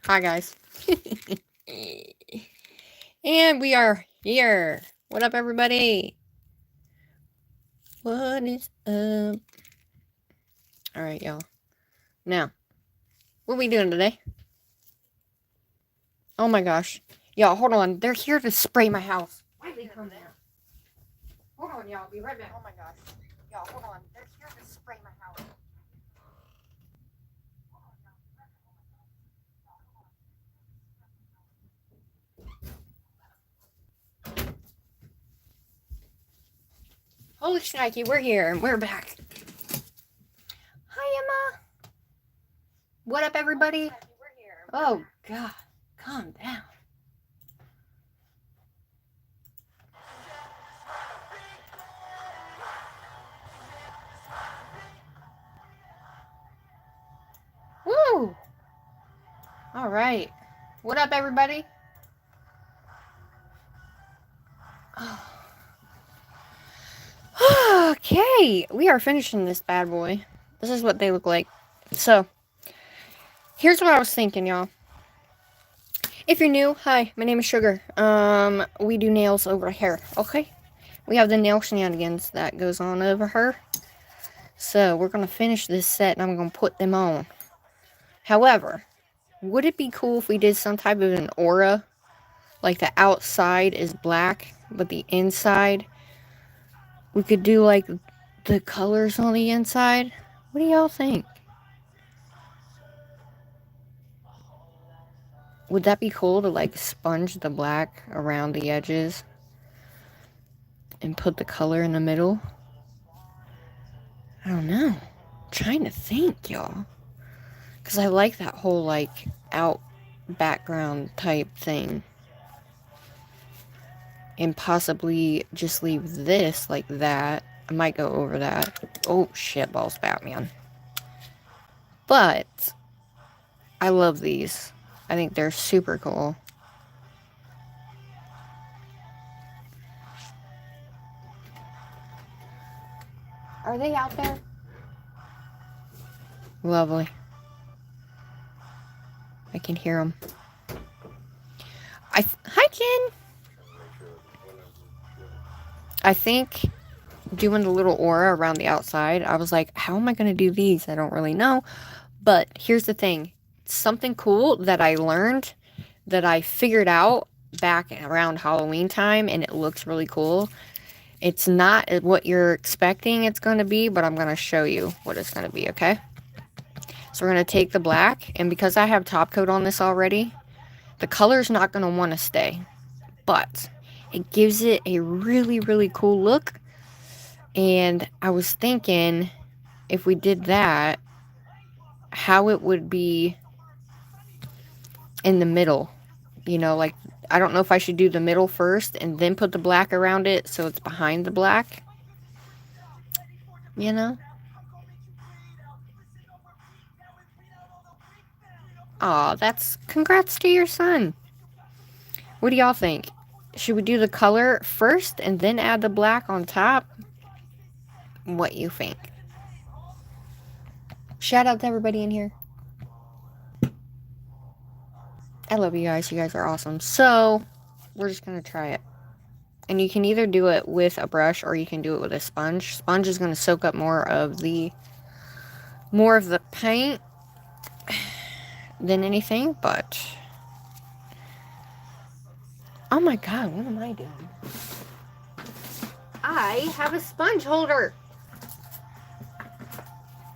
Hi, guys. And we are here. What up, everybody? What is up? Alright, y'all. Now, what are we doing today? Oh my gosh. Y'all, hold on. They're here to spray my house. Why did they come down? Hold on, y'all. Be right back. Oh my gosh. Y'all, hold on. They're here to spray my house. Holy shnikey, we're here and we're back. Hi, Emma. What up, everybody? Oh, God. Calm down. Woo! All right. What up, everybody? Okay, we are finishing this bad boy. This is what they look like. So, here's what I was thinking, y'all. If you're new, hi, my name is Sugar. We do nails over here, okay? We have the nail shenanigans that goes on over her. So, we're going to finish this set and I'm going to put them on. However, would it be cool if we did some type of an aura? Like the outside is black, but the inside, we could do like the colors on the inside. What do y'all think? Would that be cool to like sponge the black around the edges and put the color in the middle? I don't know. I'm trying to think, y'all. Because I like that whole like out background type thing. And possibly just leave this like that. I might go over that. Oh, shit balls, Batman. But I love these. I think they're super cool. Are they out there? Lovely. I can hear them. Hi, Jen. I think doing the little aura around the outside, I was like, how am I going to do these? I don't really know. But here's the thing. Something cool that I learned, that I figured out back around Halloween time, and it looks really cool. It's not what you're expecting it's going to be, but I'm going to show you what it's going to be, okay? So we're going to take the black, and because I have top coat on this already, the color's not going to want to stay. But it gives it a really, really cool look. And I was thinking, if we did that, how it would be in the middle. You know, like, I don't know if I should do the middle first and then put the black around it so it's behind the black. You know? Aw, that's... Congrats to your son. What do y'all think? Should we do the color first and then add the black on top? What you think? Shout out to everybody in here. I love you guys. You guys are awesome. So, we're just going to try it. And you can either do it with a brush or you can do it with a sponge. Sponge is going to soak up more of the paint than anything, but... Oh my god, what am I doing? I have a sponge holder.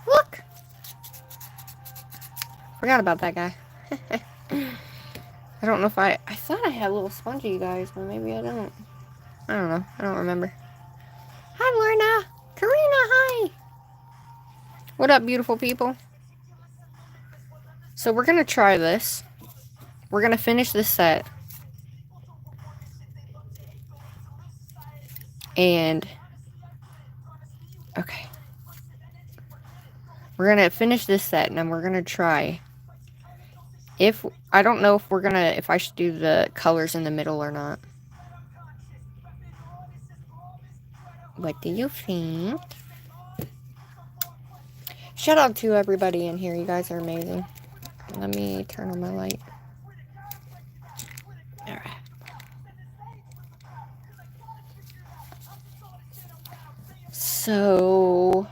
Look! Forgot about that guy. I don't know if I thought I had a little spongy, you guys, but maybe I don't. I don't know. I don't remember. Hi, Lorna. Karina, hi. What up, beautiful people? So we're going to try this. We're going to finish this set. And... Okay. We're going to finish this set, and then we're going to try... I don't know if I should do the colors in the middle or not. What do you think? Shout out to everybody in here. You guys are amazing. Let me turn on my light. So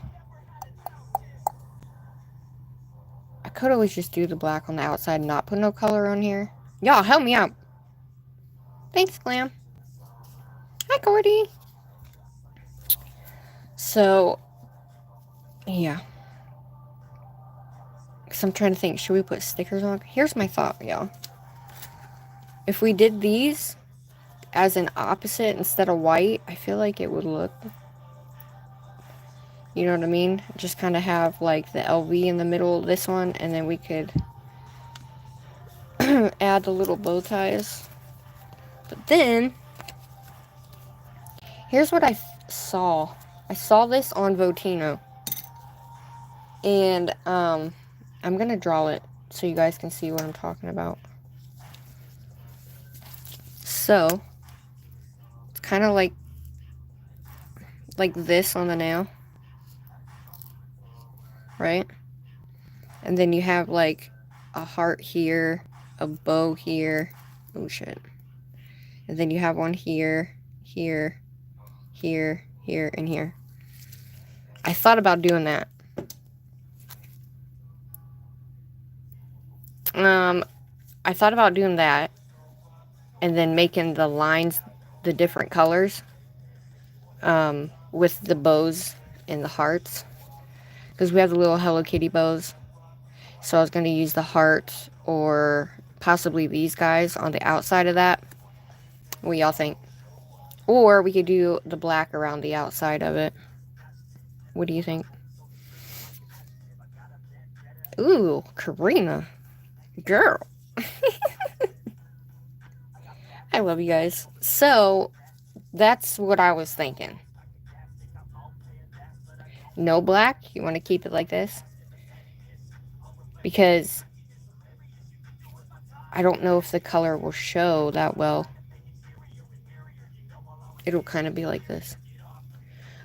I could always just do the black on the outside and not put no color on here. Y'all, help me out. Thanks, Glam. Hi, Gordy. So, yeah. Because I'm trying to think, should we put stickers on? Here's my thought, y'all. If we did these as an opposite instead of white, I feel like it would look, you know what I mean? Just kind of have like the LV in the middle of this one, and then we could add the little bow ties. But then, here's what I saw. I saw this on Votino. And, I'm going to draw it so you guys can see what I'm talking about. So, it's kind of like this on the nail. Right? And then you have, like, a heart here, a bow here. Oh, shit. And then you have one here, here, here, here, and here. I thought about doing that. I thought about doing that. And then making the lines the different colors. With the bows and the hearts. Because we have the little Hello Kitty bows. So I was going to use the heart or possibly these guys on the outside of that. What y'all think? Or we could do the black around the outside of it. What do you think? Ooh, Karina. Girl. I love you guys. So, that's what I was thinking. No black? You want to keep it like this? Because I don't know if the color will show that well. It'll kind of be like this.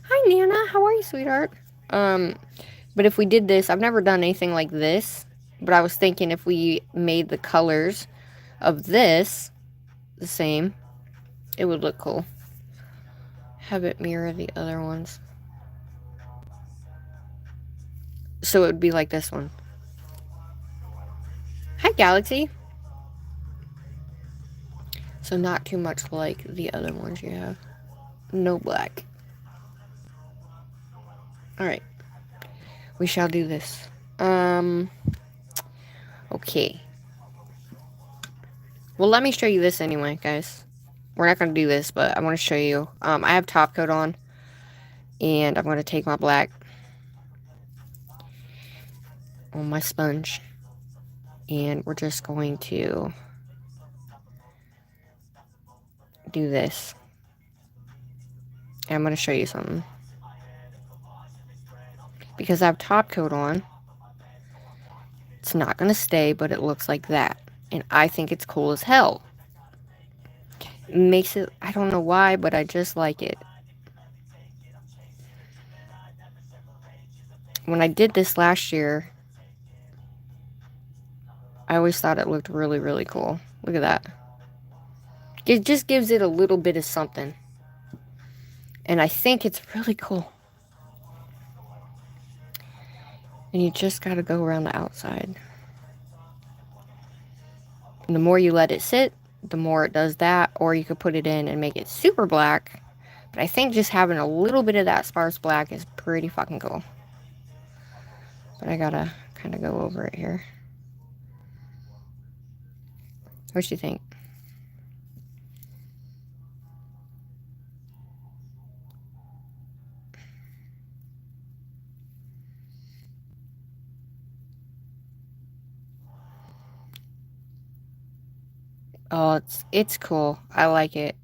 Hi, Nana. How are you, sweetheart? But if we did this, I've never done anything like this. But I was thinking if we made the colors of this the same, it would look cool. Have it mirror the other ones. So it would be like this one. Hi, Galaxy. So not too much like the other ones you have. No black. Alright. We shall do this. Okay. Well, let me show you this anyway, guys. We're not going to do this, but I want to show you. I have top coat on. And I'm going to take my black on my sponge. And we're just going to do this. And I'm going to show you something. Because I have top coat on, it's not going to stay, but it looks like that. And I think it's cool as hell. It makes it, I don't know why, but I just like it. When I did this last year, I always thought it looked really, really cool. Look at that. It just gives it a little bit of something. And I think it's really cool. And you just got to go around the outside. And the more you let it sit, the more it does that. Or you could put it in and make it super black. But I think just having a little bit of that sparse black is pretty fucking cool. But I gotta kind of go over it here. What do you think? Oh, it's cool. I like it.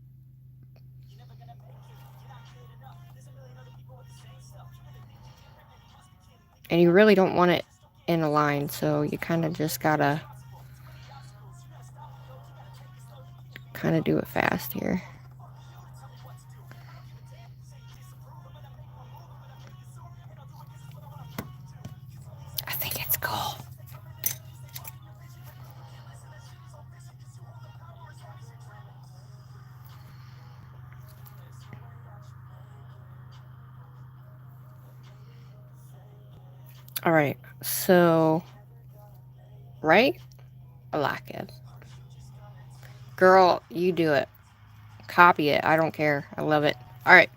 And you really don't want it in a line, so you kind of just gotta kind of do it fast here. I think it's cool. Alright, so, right? I like it. Girl, you do it. Copy it. I don't care. I love it. Alright.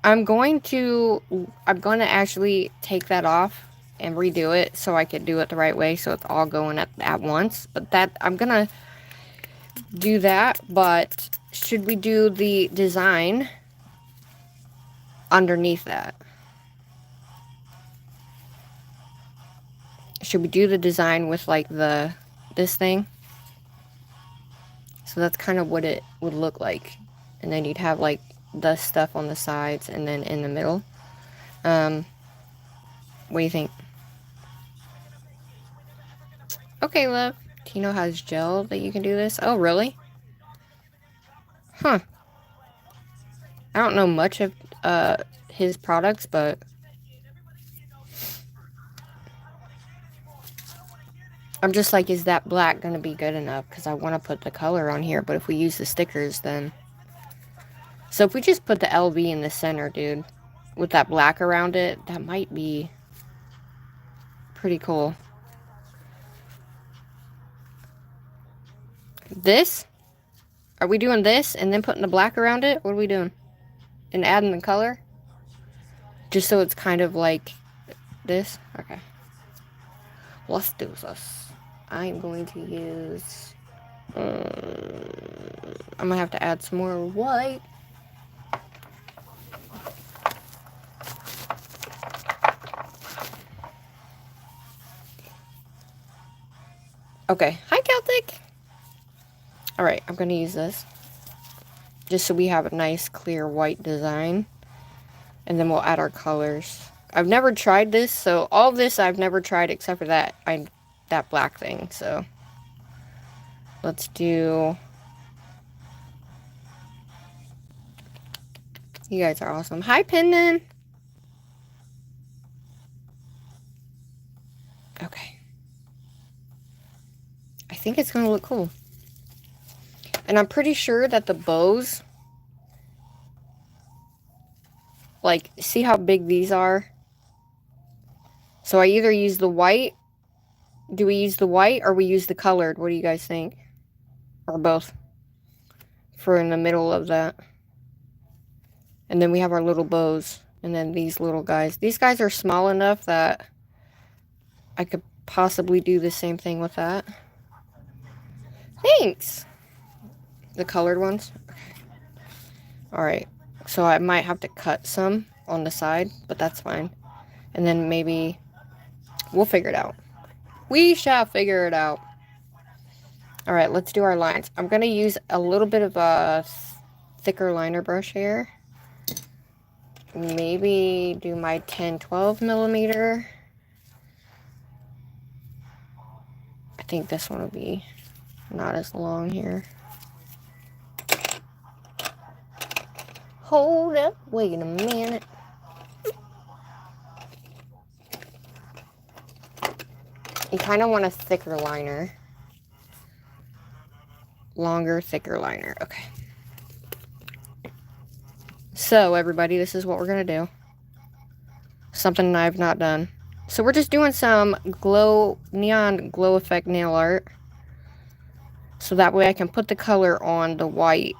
I'm going to actually take that off and redo it so I could do it the right way so it's all going at once. But that, I'm gonna do that, but should we do the design underneath that? Should we do the design with like this thing? So that's kind of what it would look like. And then you'd have like the stuff on the sides and then in the middle. What do you think? Okay, love. Tino has gel that you can do this. Oh, really? Huh. I don't know much of his products, but I'm just like, is that black gonna be good enough? Because I want to put the color on here, but if we use the stickers, then... So if we just put the LV in the center, dude, with that black around it, that might be pretty cool. This? Are we doing this and then putting the black around it? What are we doing? And adding the color? Just so it's kind of like this? Okay. Let's do this. I'm going to use... I'm gonna have to add some more white. Okay. Hi, Celtic! Alright, I'm gonna use this. Just so we have a nice, clear white design. And then we'll add our colors. I've never tried this, so all this I've never tried except for that black thing, so... Let's do... You guys are awesome. Hi, Pendon! Okay. I think it's gonna look cool. And I'm pretty sure that the bows... Like, see how big these are? So I either use the white... Do we use the white or we use the colored? What do you guys think? Or both? For in the middle of that. And then we have our little bows. And then these little guys. These guys are small enough that I could possibly do the same thing with that. Thanks! The colored ones? Okay. Alright. So I might have to cut some on the side, but that's fine. And then maybe we'll figure it out. We shall figure it out. Alright, let's do our lines. I'm going to use a little bit of a thicker liner brush here. Maybe do my 10-12 millimeter. I think this one will be not as long here. Hold up. Wait a minute. You kind of want a thicker liner. Longer, thicker liner. Okay. So, everybody, this is what we're going to do. Something I've not done. So, we're just doing some neon glow effect nail art. So that way I can put the color on the white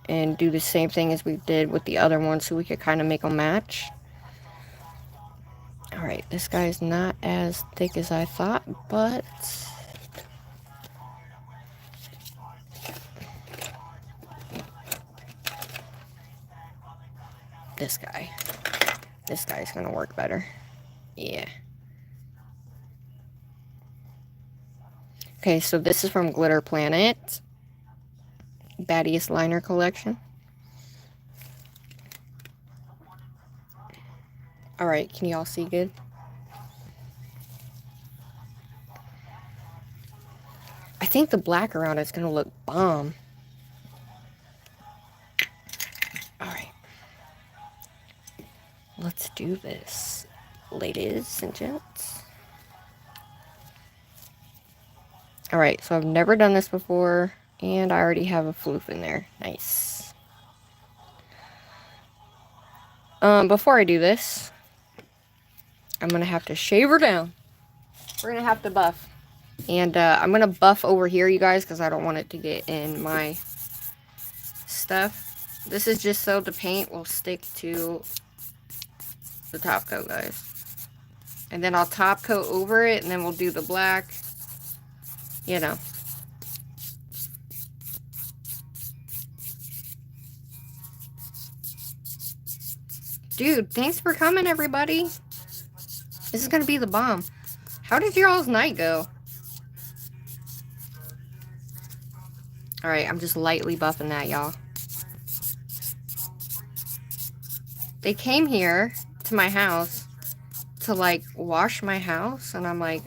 and do the same thing as we did with the other one so we could kind of make them match. Alright, this guy's not as thick as I thought, but... This guy's gonna work better. Yeah. Okay, so this is from Glitter Planet. Baddiest Liner Collection. Alright, can y'all see good? I think the black around it's gonna look bomb. Alright. Let's do this, ladies and gents. Alright, so I've never done this before, and I already have a floof in there. Nice. Before I do this, I'm gonna have to shave her down. We're gonna have to buff. And I'm gonna buff over here, you guys, because I don't want it to get in my stuff. This is just so the paint will stick to the top coat, guys. And then I'll top coat over it, and then we'll do the black. You know. Dude, thanks for coming, everybody. This is gonna be the bomb. How did your all's night go? Alright, I'm just lightly buffing that, y'all. They came here to my house to, like, wash my house, and I'm like,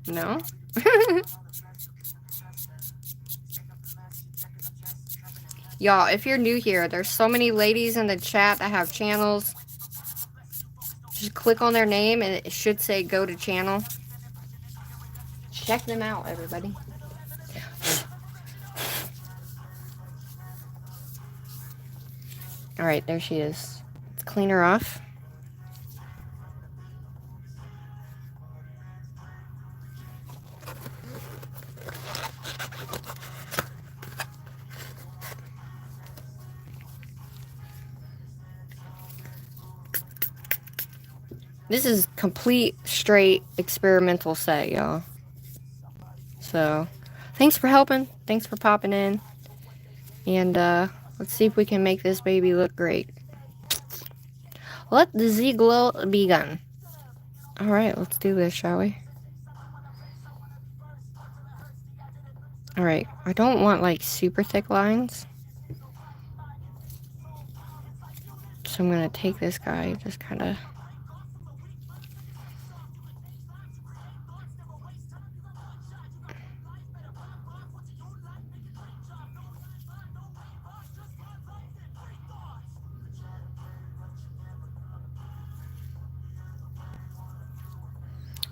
no? Y'all, if you're new here, there's so many ladies in the chat that have channels. Just click on their name, and it should say go to channel. Check them out, everybody. Alright, there she is. Let's clean her off. This is complete, straight, experimental set, y'all. So, thanks for helping. Thanks for popping in. And, let's see if we can make this baby look great. Let the Z-Glow begin. Alright, let's do this, shall we? Alright, I don't want, like, super thick lines. So I'm gonna take this guy, just kinda...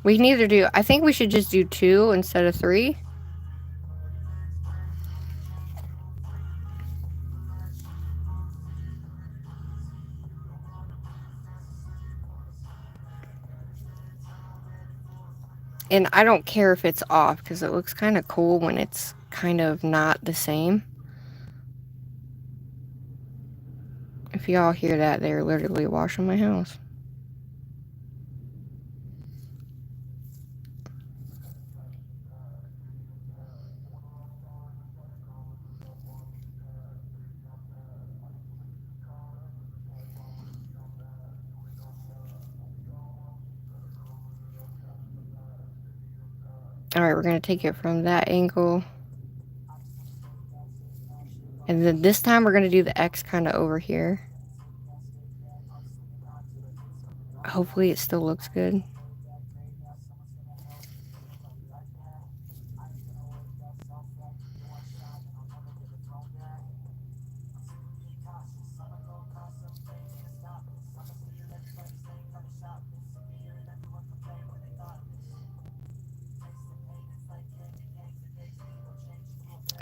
We can either do... I think we should just do 2 instead of 3. And I don't care if it's off, because it looks kind of cool when it's kind of not the same. If y'all hear that, they're literally washing my house. Alright, we're going to take it from that angle. And then this time we're going to do the X kind of over here. Hopefully it still looks good.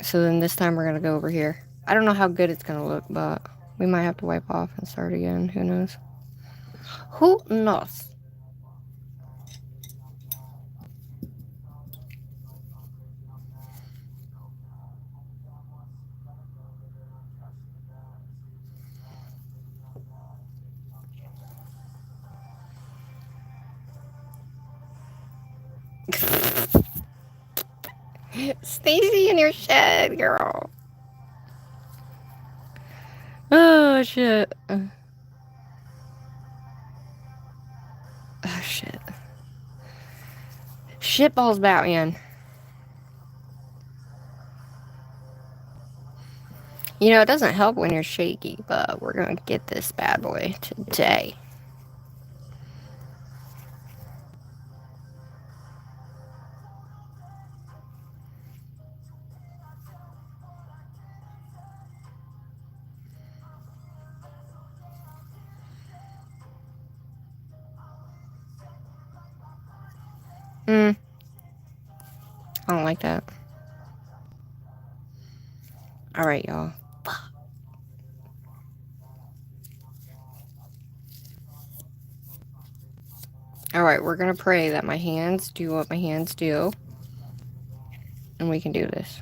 So then this time we're going to go over here. I don't know how good it's going to look, but we might have to wipe off and start again. Who knows? Who knows? Stacy in your shed, girl. Oh, shit. Oh, shit. Shitballs Batman. You know, it doesn't help when you're shaky, but we're gonna get this bad boy today. I don't like that. Alright, y'all. Alright, we're gonna pray that my hands do what my hands do. And we can do this.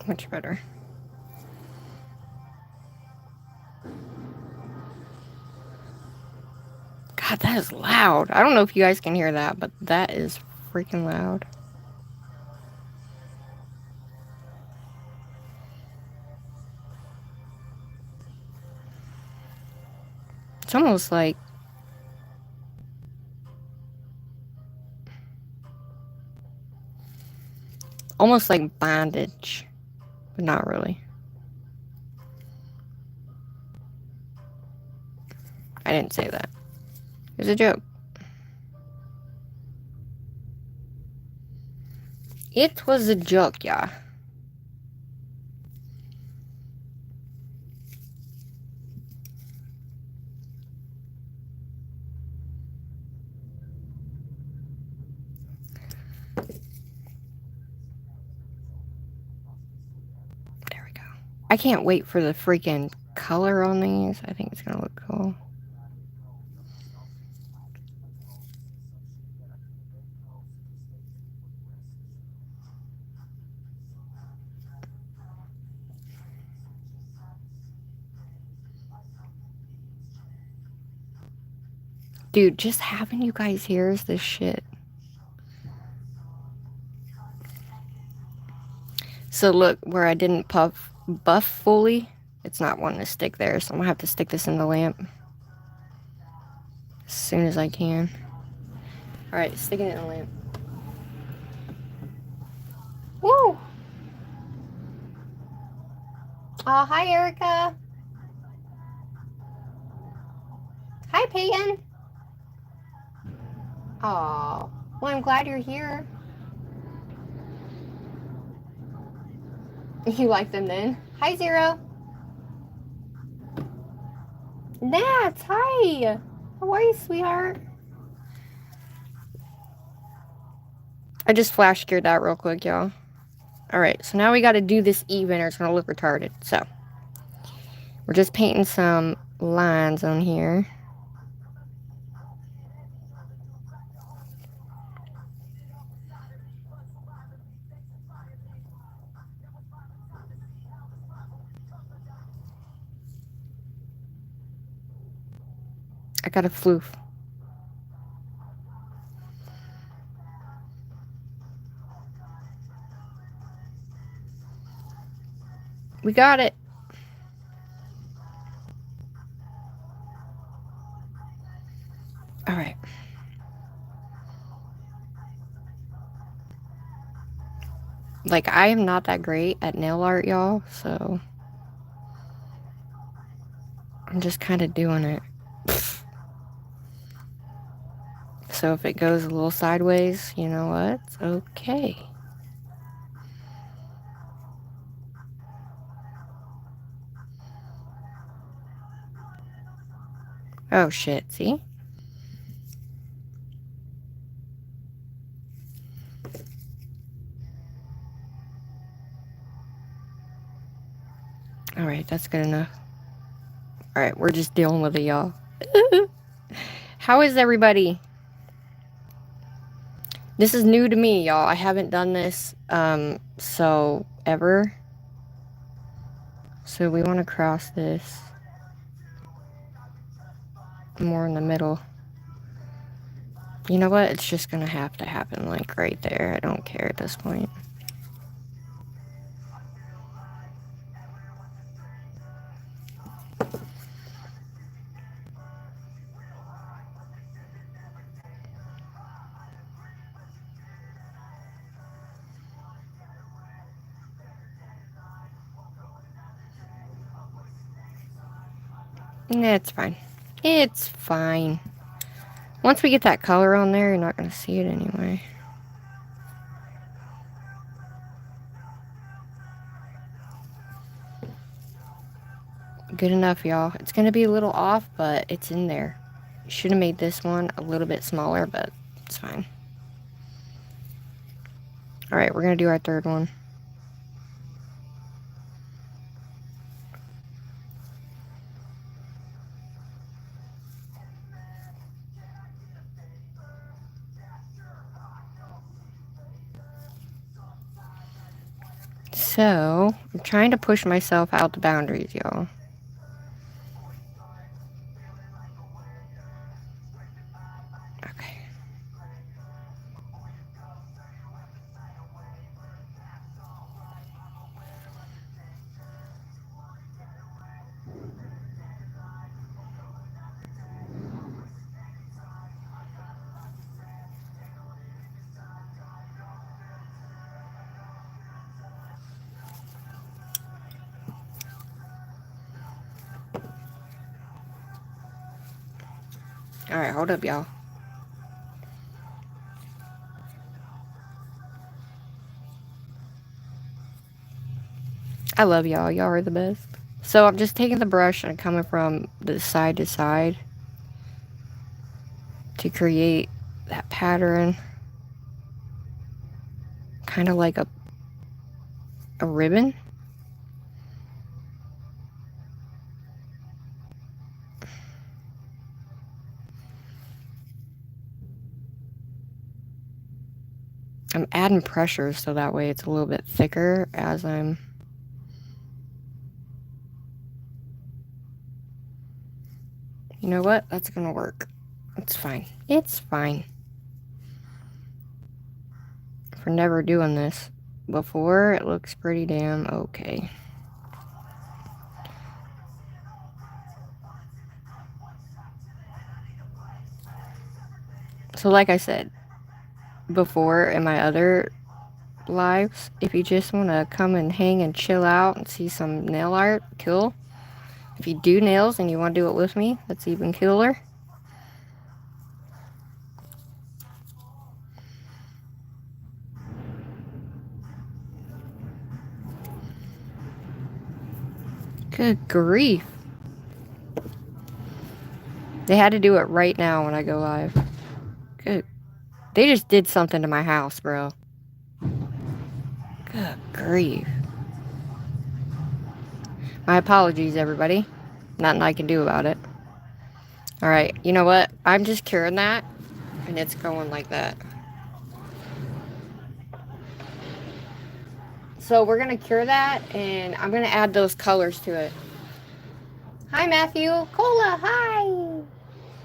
Much better. God, that is loud. I don't know if you guys can hear that, but that is freaking loud. It's almost like bondage, but not really. I didn't say that. It was a joke. It was a joke, yeah. There we go. I can't wait for the freaking color on these. I think it's gonna look cool. Dude, just having you guys here is this shit. So look, where I didn't buff fully, it's not wanting to stick there, so I'm gonna have to stick this in the lamp as soon as I can. Alright, sticking it in the lamp. Woo! Oh, hi, Erica. Hi, Peyton. Oh, well, I'm glad you're here. You like them then? Hi, Zero. Nats, hi. How are you, sweetheart? I just flash scared that real quick, y'all. Alright, so now we gotta do this even or it's gonna look retarded. So, we're just painting some lines on here. I got a floof. We got it. Alright. Like, I am not that great at nail art, y'all, so I'm just kind of doing it. So if it goes a little sideways, you know what? It's okay. Oh shit, see? Alright, that's good enough. Alright, we're just dealing with it, y'all. How is everybody? This is new to me, y'all. I haven't done this, so ever. So we want to cross this more in the middle. You know what? It's just gonna have to happen, like, right there. I don't care at this point. It's fine. It's fine. Once we get that color on there, you're not gonna see it anyway. Good enough, y'all. It's gonna be a little off, but it's in there. Should have made this one a little bit smaller, but It's fine. Alright, we're gonna do our third one. So, I'm trying to push myself out the boundaries, y'all. Okay. Alright, hold up, y'all. I love y'all. Y'all are the best. So I'm just taking the brush and coming from the side to side to create that pattern. Kind of like a ribbon. I'm adding pressure so that way it's a little bit thicker as I'm... You know what? That's gonna work. It's fine. It's fine. For never doing this before, it looks pretty damn okay. So like I said before in my other lives, if you just want to come and hang and chill out and see some nail art, cool. If you do nails and you want to do it with me, that's even cooler. Good grief. They had to do it right now when I go live. Good. They just did something to my house, bro. Good grief. My apologies, everybody. Nothing I can do about it. Alright, you know what? I'm just curing that, and it's going like that. So we're going to cure that, and I'm going to add those colors to it. Hi, Matthew. Cola, hi.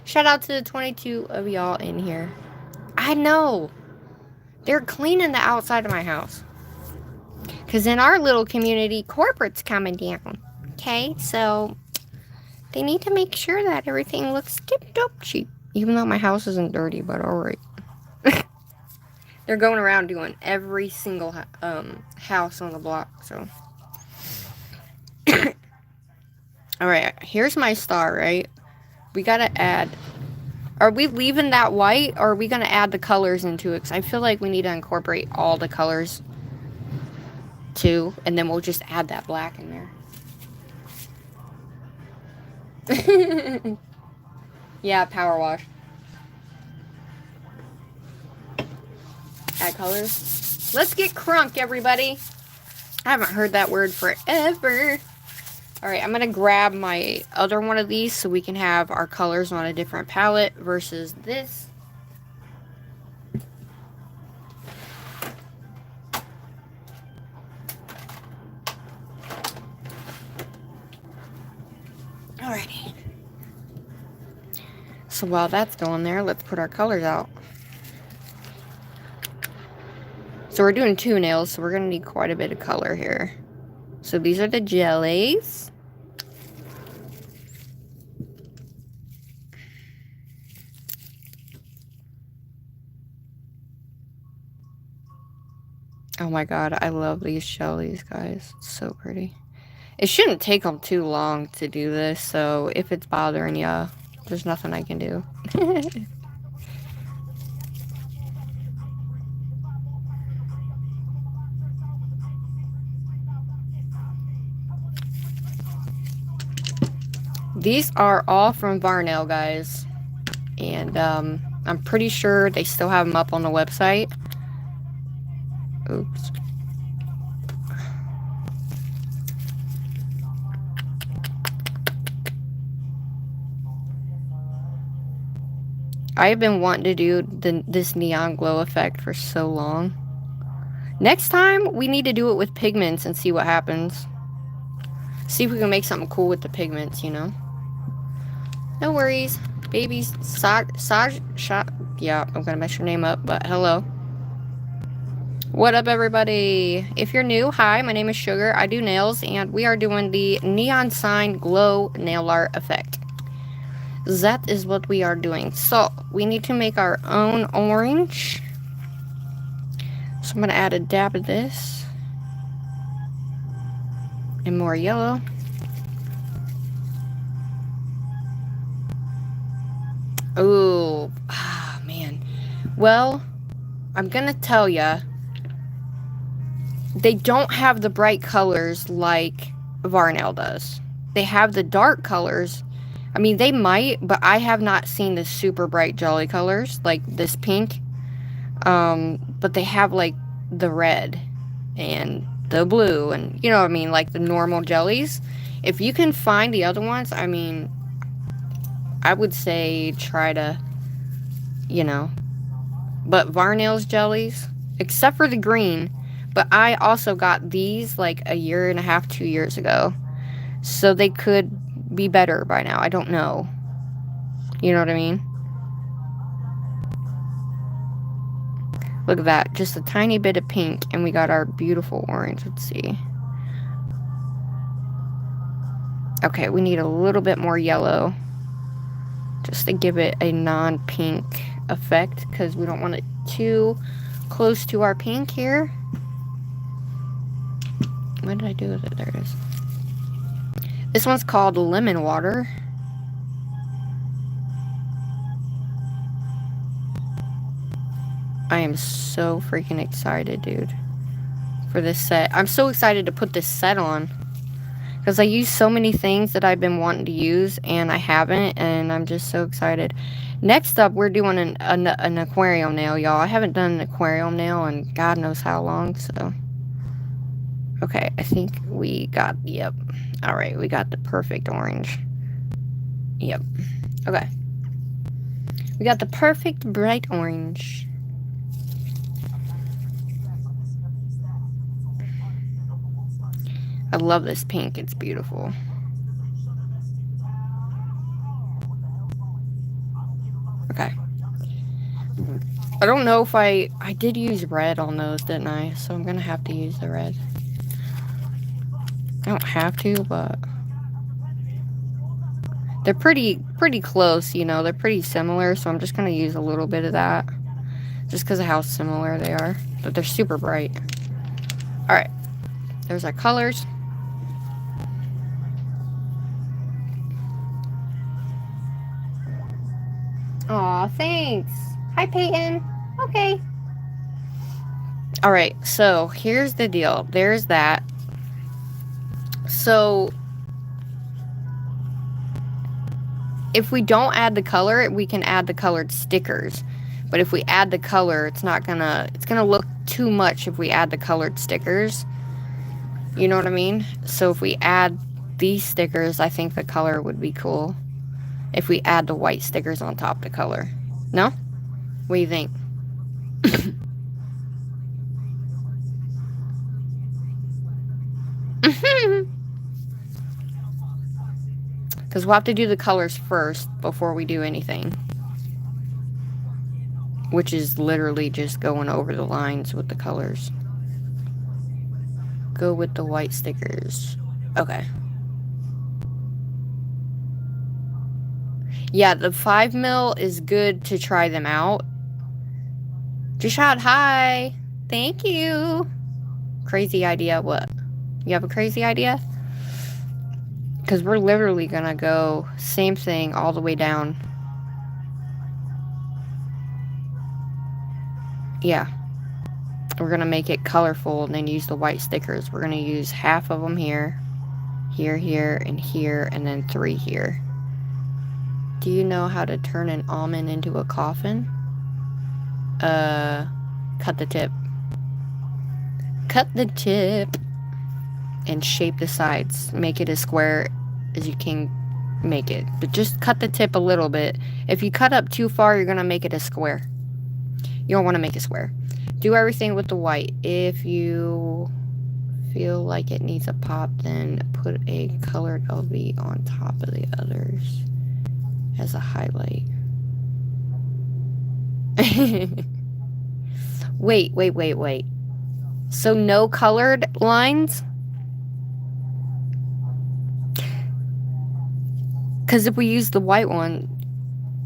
Shout out to the 22 of y'all in here. I know. They're cleaning the outside of my house. Because in our little community, corporate's coming down. Okay, so they need to make sure that everything looks tip-top cheap. Even though my house isn't dirty, but alright. They're going around doing every single house on the block, so. Alright, here's my star, right? We gotta add... Are we leaving that white, or are we gonna add the colors into it? Because I feel like we need to incorporate all the colors, too. And then we'll just add that black in there. Yeah, power wash. Add colors. Let's get crunk, everybody. I haven't heard that word forever. Alright, I'm going to grab my other one of these so we can have our colors on a different palette versus this. Alrighty. So while that's going there, let's put our colors out. So we're doing 2 nails, so we're going to need quite a bit of color here. So these are the jellies. Oh my god, I love these jellies, guys. It's so pretty. It shouldn't take them too long to do this, so if it's bothering ya, there's nothing I can do. These are all from VARNAIL, guys. And, I'm pretty sure they still have them up on the website. Oops. I have been wanting to do this neon glow effect for so long. Next time, we need to do it with pigments and see what happens. See if we can make something cool with the pigments, you know? No worries. Babies, yeah, I'm gonna mess your name up, but hello. What up, everybody? If you're new, hi, my name is Sugar. I do nails, and we are doing the neon sign glow nail art effect. That is what we are doing. So, we need to make our own orange. So I'm gonna add a dab of this. And more yellow. Oh, man. Well, I'm gonna tell ya, they don't have the bright colors like VARNAIL does. They have the dark colors. I mean, they might, but I have not seen the super bright jelly colors like this pink. But they have like the red and the blue and, you know what I mean, like the normal jellies. If you can find the other ones, I mean, I would say try to, you know, but VARNAIL's jellies, except for the green, but I also got these like a year and a half, 2 years ago, so they could be better by now. I don't know. You know what I mean? Look at that, just a tiny bit of pink, and we got our beautiful orange. Let's see. Okay, we need a little bit more yellow, just to give it a non-pink effect, because we don't want it too close to our pink here. What did I do with it? There it is. This one's called Lemon Water. I am so freaking excited, dude, for this set. I'm so excited to put this set on, because I use so many things that I've been wanting to use, and I haven't, and I'm just so excited. Next up, we're doing an aquarium nail, y'all. I haven't done an aquarium nail in God knows how long, so. Okay, I think we got, yep. Alright, we got the perfect orange. Yep. Okay. We got the perfect bright orange. I love this pink, it's beautiful. Okay. I don't know if I did use red on those, didn't I? So I'm gonna have to use the red. I don't have to, but they're pretty close, you know, they're pretty similar, so I'm just gonna use a little bit of that. Just because of how similar they are. But they're super bright. Alright. There's our colors. Aw, thanks. Hi, Peyton. Okay. Alright, so here's the deal. There's that. So, if we don't add the color, we can add the colored stickers. But if we add the color, it's gonna look too much if we add the colored stickers. You know what I mean? So if we add these stickers, I think the color would be cool. If we add the white stickers on top of the color. No? What do you think? Because we'll have to do the colors first before we do anything. Which is literally just going over the lines with the colors. Go with the white stickers. Okay. Yeah, the 5mm is good to try them out. Jashad, hi. Thank you. Crazy idea, what? You have a crazy idea? Because we're literally gonna go same thing all the way down. Yeah. We're gonna make it colorful and then use the white stickers. We're gonna use half of them here, here, and then 3 here. Do you know how to turn an almond into a coffin? cut the tip. Cut the tip. And shape the sides. Make it as square as you can make it. But just cut the tip a little bit. If you cut up too far, you're going to make it a square. You don't want to make it square. Do everything with the white. If you feel like it needs a pop, then put a colored LV on top of the others as a highlight. Wait. So no colored lines? Because if we use the white one,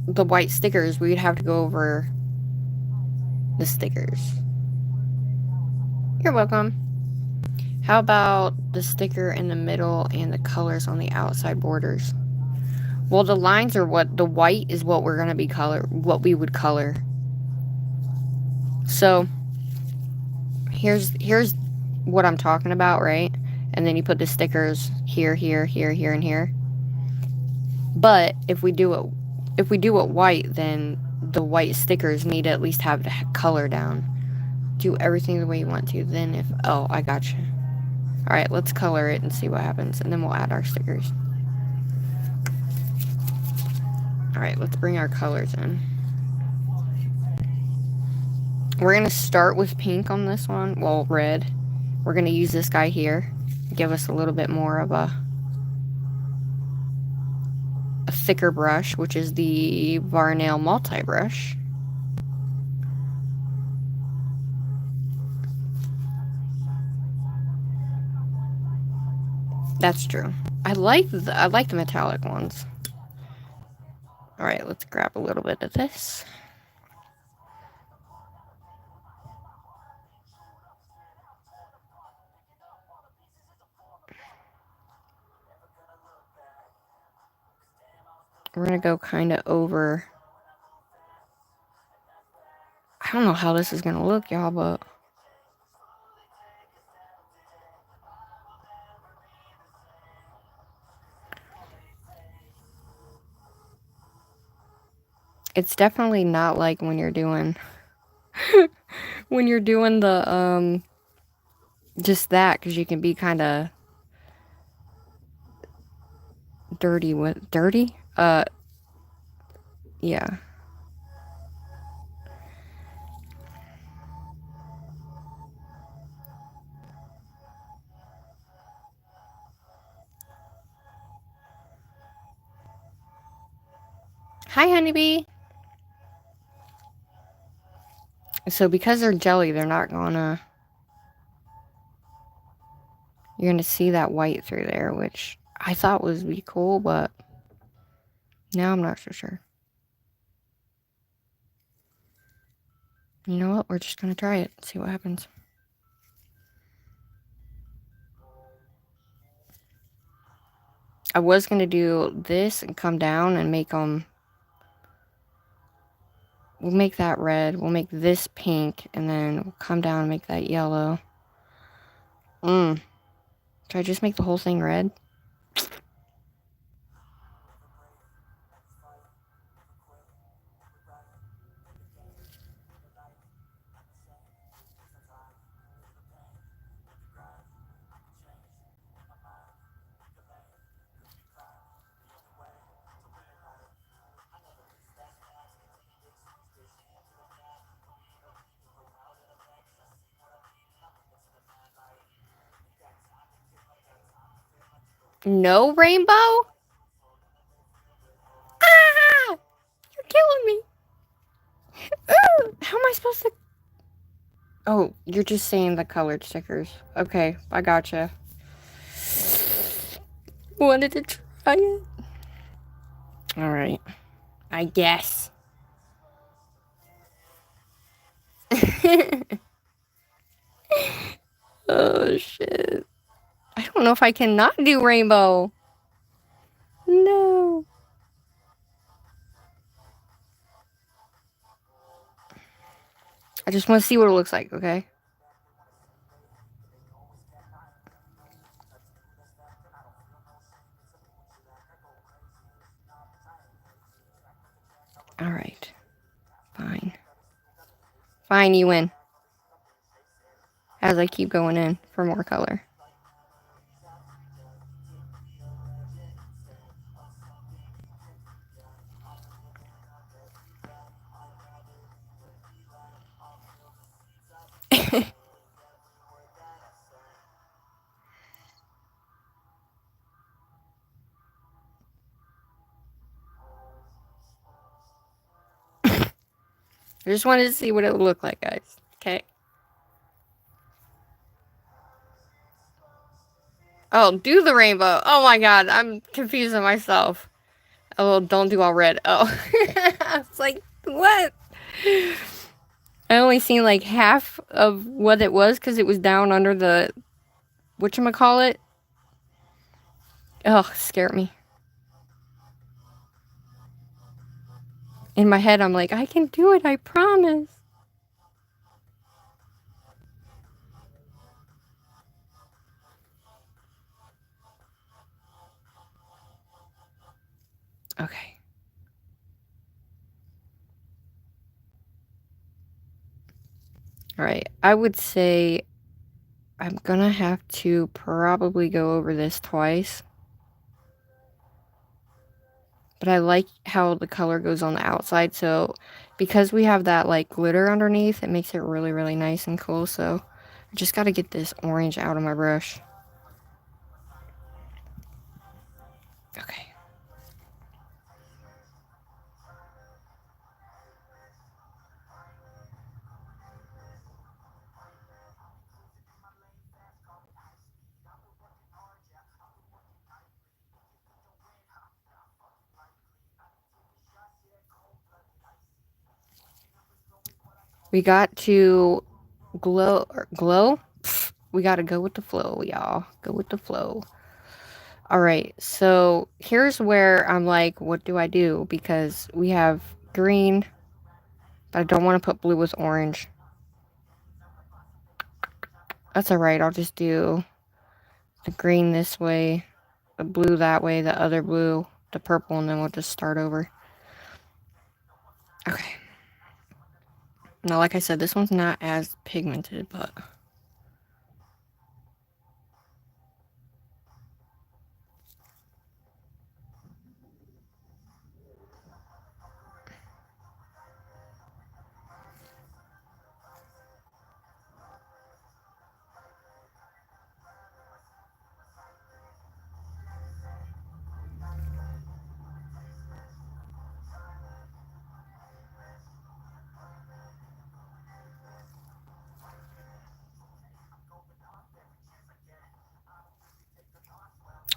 the white stickers, we'd have to go over the stickers. You're welcome. How about the sticker in the middle and the colors on the outside borders? Well, the lines are what, the white is what we're going to be what we would color. So, here's what I'm talking about, right? And then you put the stickers here, here, and here. But if we do it white, then the white stickers need to at least have the color down. Do everything the way you want to. Then if, oh, I gotcha. Alright, let's color it and see what happens. And then we'll add our stickers. Alright, let's bring our colors in. We're going to start with pink on this one. Well, red. We're going to use this guy here. Give us a little bit more of a thicker brush, which is the VARNAIL multi-brush. That's true. I like the metallic ones. Alright, let's grab a little bit of this. We're gonna go kind of over. I don't know how this is gonna look, y'all, but it's definitely not like when you're doing the just that, because you can be kind of dirty with dirty. Yeah. Hi, honeybee. So because they're jelly, they're not gonna. You're gonna see that white through there, which I thought would be cool, but now I'm not so sure. You know what? We're just gonna try it. See what happens. I was gonna do this and come down and make them. We'll make that red. We'll make this pink, and then we'll come down and make that yellow. Should I just make the whole thing red? No rainbow? Ah! You're killing me. Ooh, how am I supposed to... Oh, you're just saying the colored stickers. Okay, I gotcha. Wanted to try it. Alright. I guess. Oh, shit. I don't know if I can not do rainbow. No. I just want to see what it looks like, okay? Alright. Fine. Fine, you win. As I keep going in for more color. I just wanted to see what it would look like, guys. Okay. Oh, do the rainbow. Oh my god, I'm confusing myself. Oh, don't do all red. Oh. It's like, what? I only seen like half of what it was because it was down under the whatchamacallit. Oh, scared me. In my head, I'm like, I can do it, I promise. Okay. Alright, I would say I'm gonna have to probably go over this twice. But I like how the color goes on the outside, so because we have that like glitter underneath, it makes it really, really nice and cool. So I just gotta get this orange out of my brush. Okay. We got to glow? Pfft, we gotta go with the flow, y'all. Go with the flow. Alright, so here's where I'm like, what do I do? Because we have green, but I don't want to put blue with orange. That's alright, I'll just do the green this way, the blue that way, the other blue, the purple, and then we'll just start over. Okay. Now, like I said, this one's not as pigmented, but...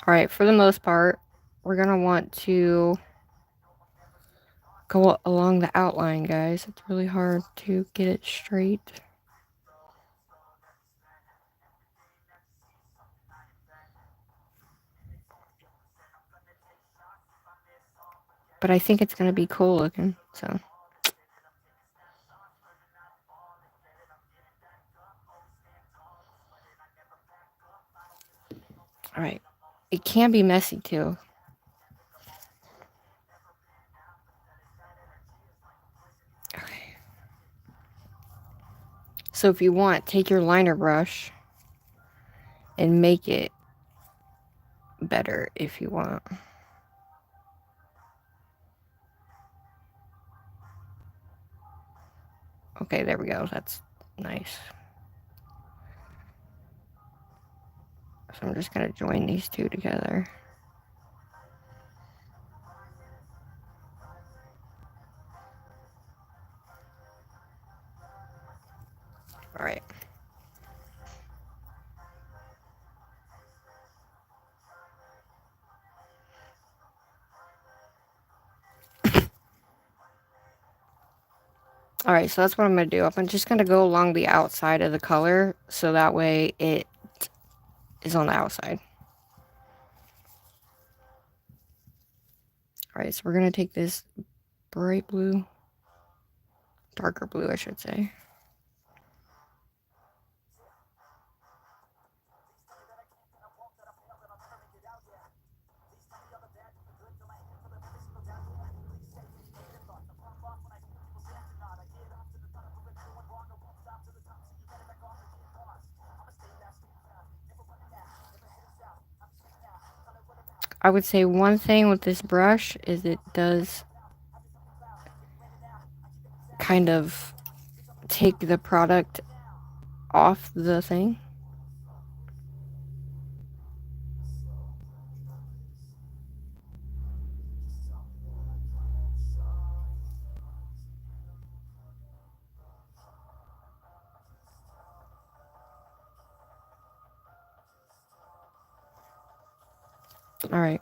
Alright, for the most part, we're gonna want to go along the outline, guys. It's really hard to get it straight. But I think it's gonna be cool looking, so... Alright. It can be messy, too. Okay. So if you want, take your liner brush and make it better if you want. Okay, there we go. That's nice. So I'm just gonna join these two together. Alright. Alright, so that's what I'm going to do. I'm just going to go along the outside of the color, so that way it is on the outside. Alright, so we're going to take this bright blue, darker blue, I should say. I would say one thing with this brush is it does kind of take the product off the thing. Alright.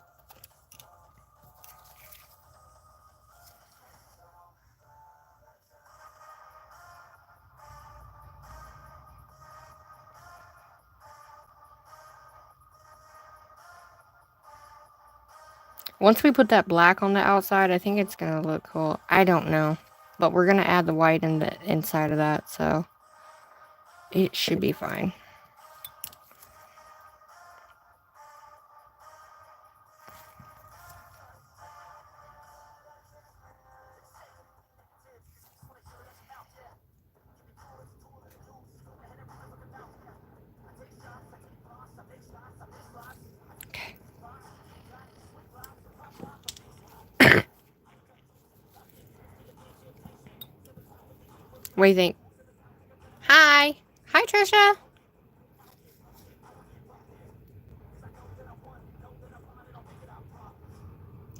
Once we put that black on the outside, I think it's gonna look cool. I don't know. But we're gonna add the white in the inside of that, so it should be fine. What do you think? Hi! Hi, Trisha!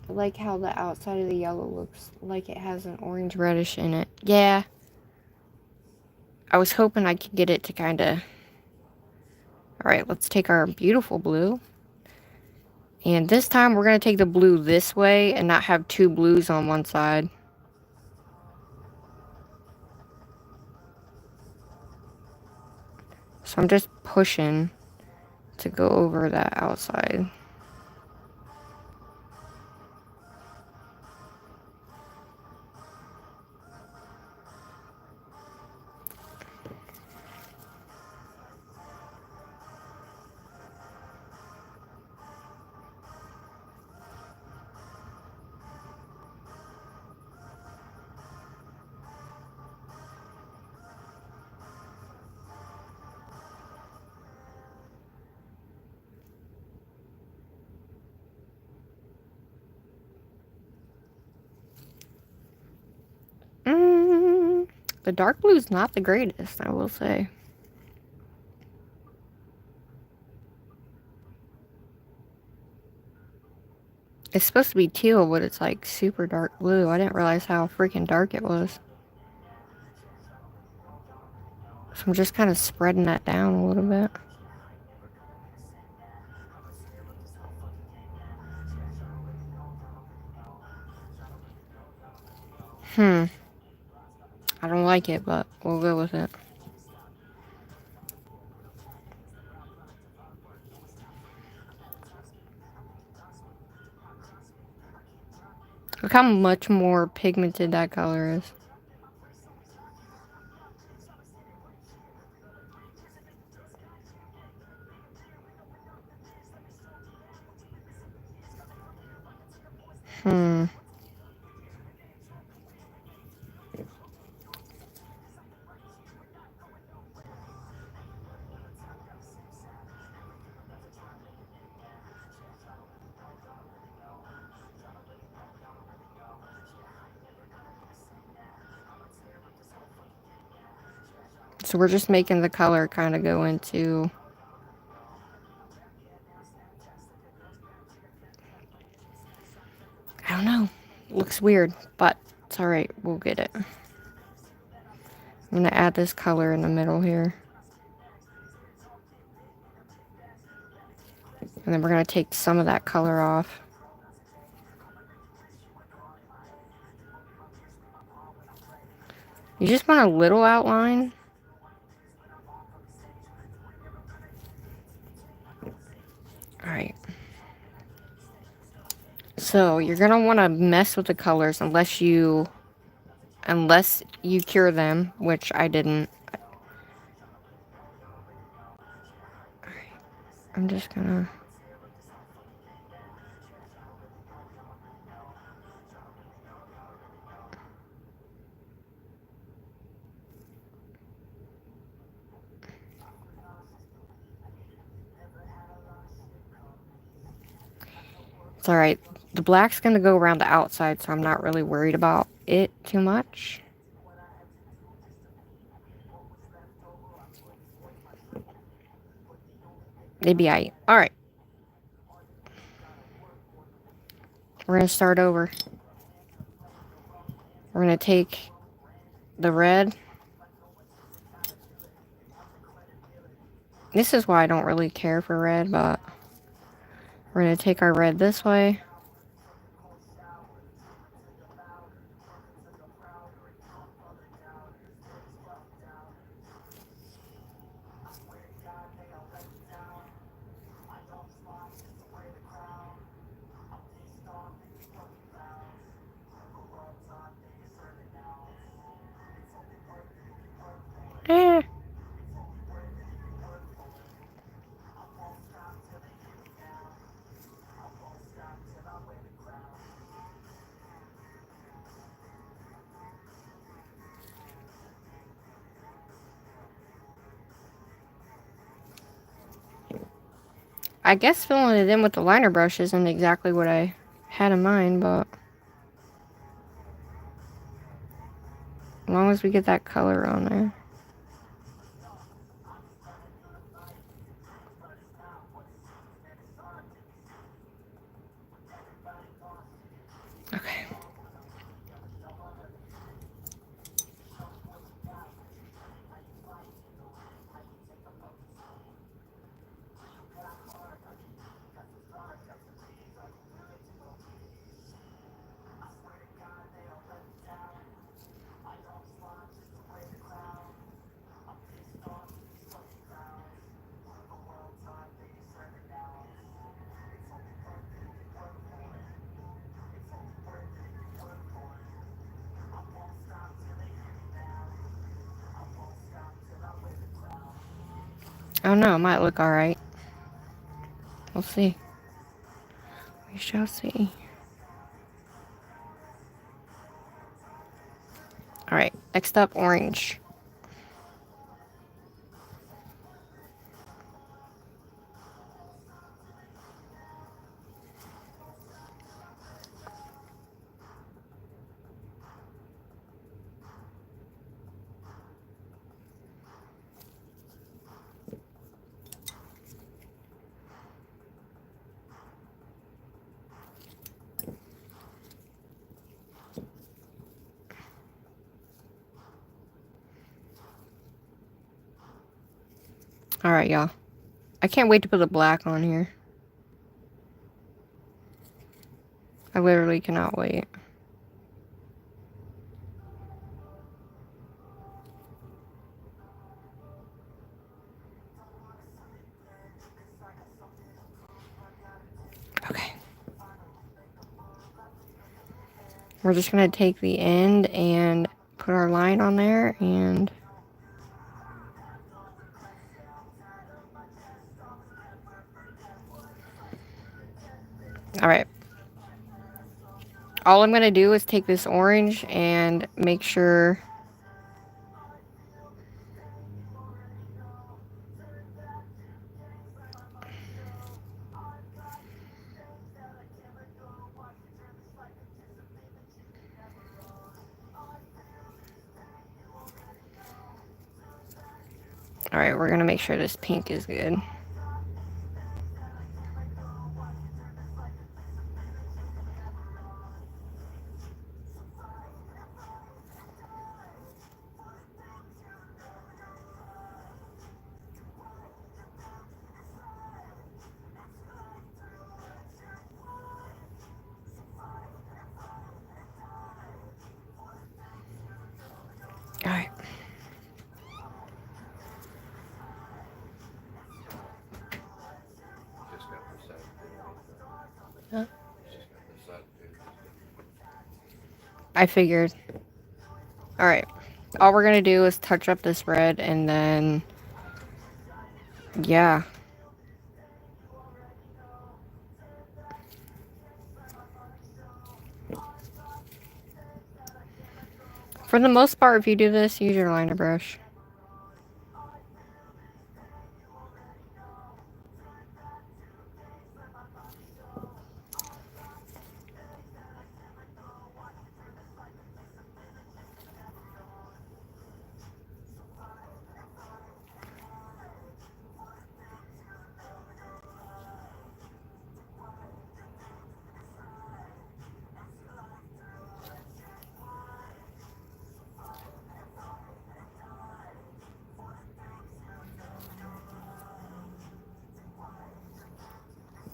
I like how the outside of the yellow looks like it has an orange reddish in it. Yeah. I was hoping I could get it to kind of... Alright, let's take our beautiful blue. And this time we're going to take the blue this way and not have two blues on one side. So I'm just pushing to go over that outside. The dark blue is not the greatest, I will say. It's supposed to be teal, but it's like super dark blue. I didn't realize how freaking dark it was. So I'm just kind of spreading that down a little bit. I don't like it, but we'll go with it. Look how much more pigmented that color is. So we're just making the color kind of go into... I don't know. Looks weird, but it's alright. We'll get it. I'm going to add this color in the middle here. And then we're going to take some of that color off. You just want a little outline. Alright. So, you're going to want to mess with the colors unless you cure them, which I didn't. Alright. I'm just going to... It's alright. The black's gonna go around the outside, so I'm not really worried about it too much. Maybe alright. We're gonna start over. We're gonna take the red. This is why I don't really care for red, but we're gonna take our red this way. Eh. I guess filling it in with the liner brush isn't exactly what I had in mind, but as long as we get that color on there. Okay. I don't know, it might look alright. We'll see. We shall see. Alright, next up, orange. Alright, y'all. I can't wait to put the black on here. I literally cannot wait. Okay. We're just gonna take the end and put our line on there and... Alright. All I'm gonna do is take this orange and make sure... Alright, we're gonna make sure this pink is good. Alright. Huh? I figured. Alright. All we're gonna do is touch up this red and then... Yeah. For the most part, if you do this, use your liner brush.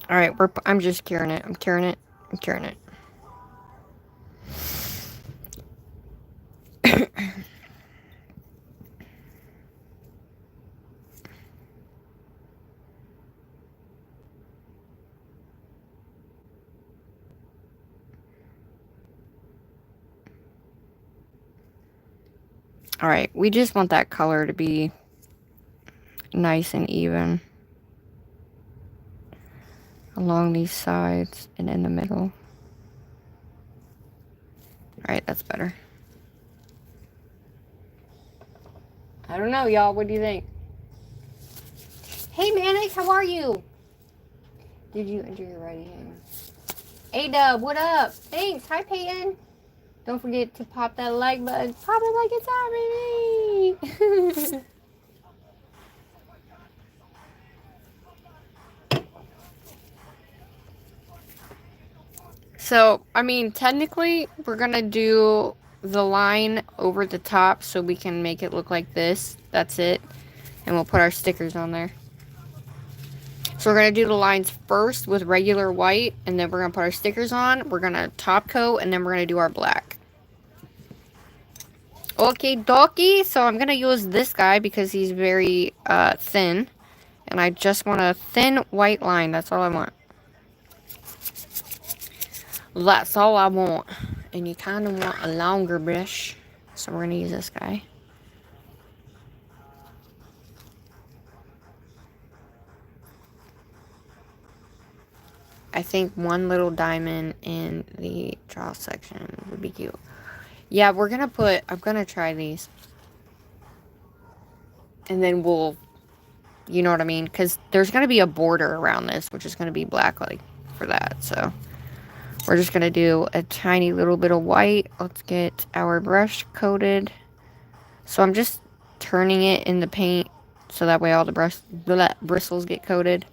Alright, I'm just curing it. I'm curing it. I'm curing it. Alright, we just want that color to be nice and even along these sides and in the middle. Alright, that's better. I don't know, y'all. What do you think? Hey, Manic, how are you? Did you enter your writing? A-Dub, what up? Thanks. Hi, Peyton. Don't forget to pop that like button. Pop it like it's happening. So, I mean, technically, we're going to do the line over the top so we can make it look like this. That's it. And we'll put our stickers on there. So we're going to do the lines first with regular white, and then we're going to put our stickers on. We're going to top coat, and then we're going to do our black. Okay, dokie. So I'm going to use this guy because he's very thin. And I just want a thin white line. That's all I want. That's all I want. And you kind of want a longer brush. So we're going to use this guy. I think one little diamond in the draw section would be cute. Yeah, we're going to put... I'm going to try these. And then we'll... You know what I mean? Because there's going to be a border around this, which is going to be black like for that. So we're just going to do a tiny little bit of white. Let's get our brush coated. So I'm just turning it in the paint so that way all the bristles get coated.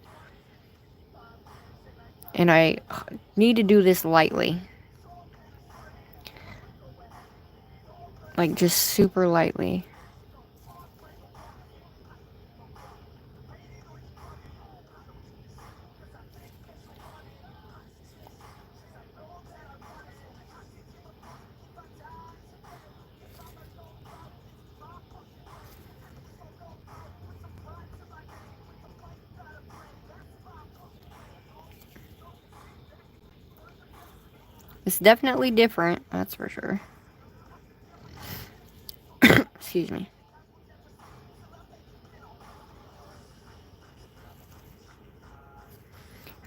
And I need to do this lightly. Like just super lightly. It's definitely different, that's for sure. Excuse me.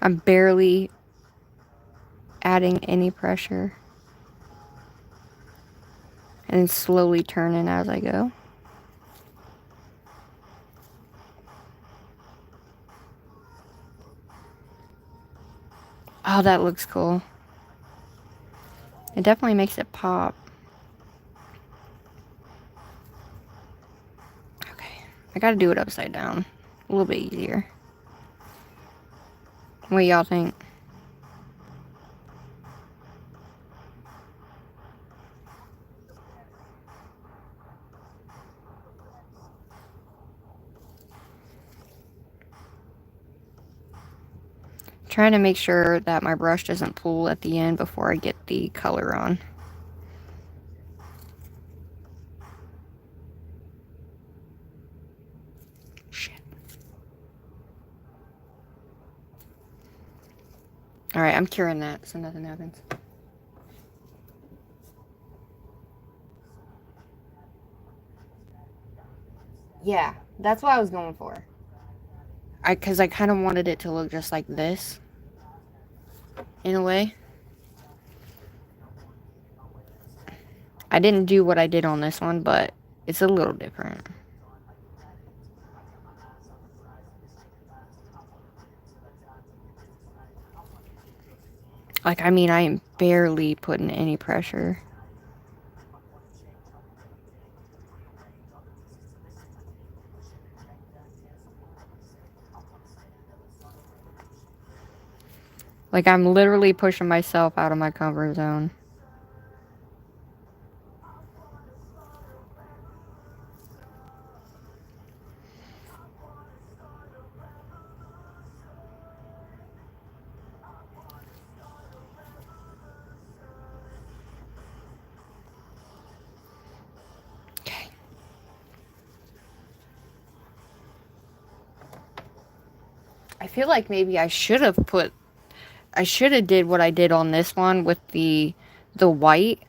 I'm barely adding any pressure. And then slowly turning as I go. Oh, that looks cool. It definitely makes it pop. Okay, I gotta do it upside down. A little bit easier. What do y'all think? Trying to make sure that my brush doesn't pull at the end before I get the color on. Shit. Alright, I'm curing that so nothing happens. Yeah, that's what I was going for. Because I kind of wanted it to look just like this. In a way. I didn't do what I did on this one, but it's a little different. Like, I mean, I am barely putting any pressure. Like, I'm literally pushing myself out of my comfort zone. I feel like maybe I should have did what I did on this one with the white,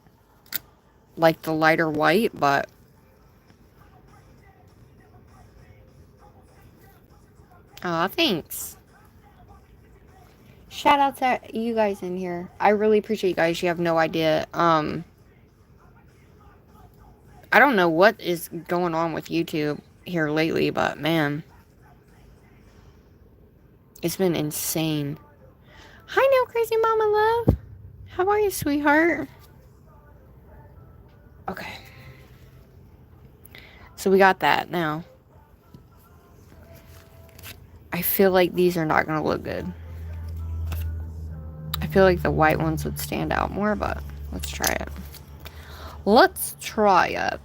like the lighter white, but aw, thanks. Shout out to you guys in here. I really appreciate you guys. You have no idea. I don't know what is going on with YouTube here lately, but man, it's been insane. Hi now, crazy mama love. How are you, sweetheart? Okay. So we got that now. I feel like these are not going to look good. I feel like the white ones would stand out more, but let's try it. Let's try it.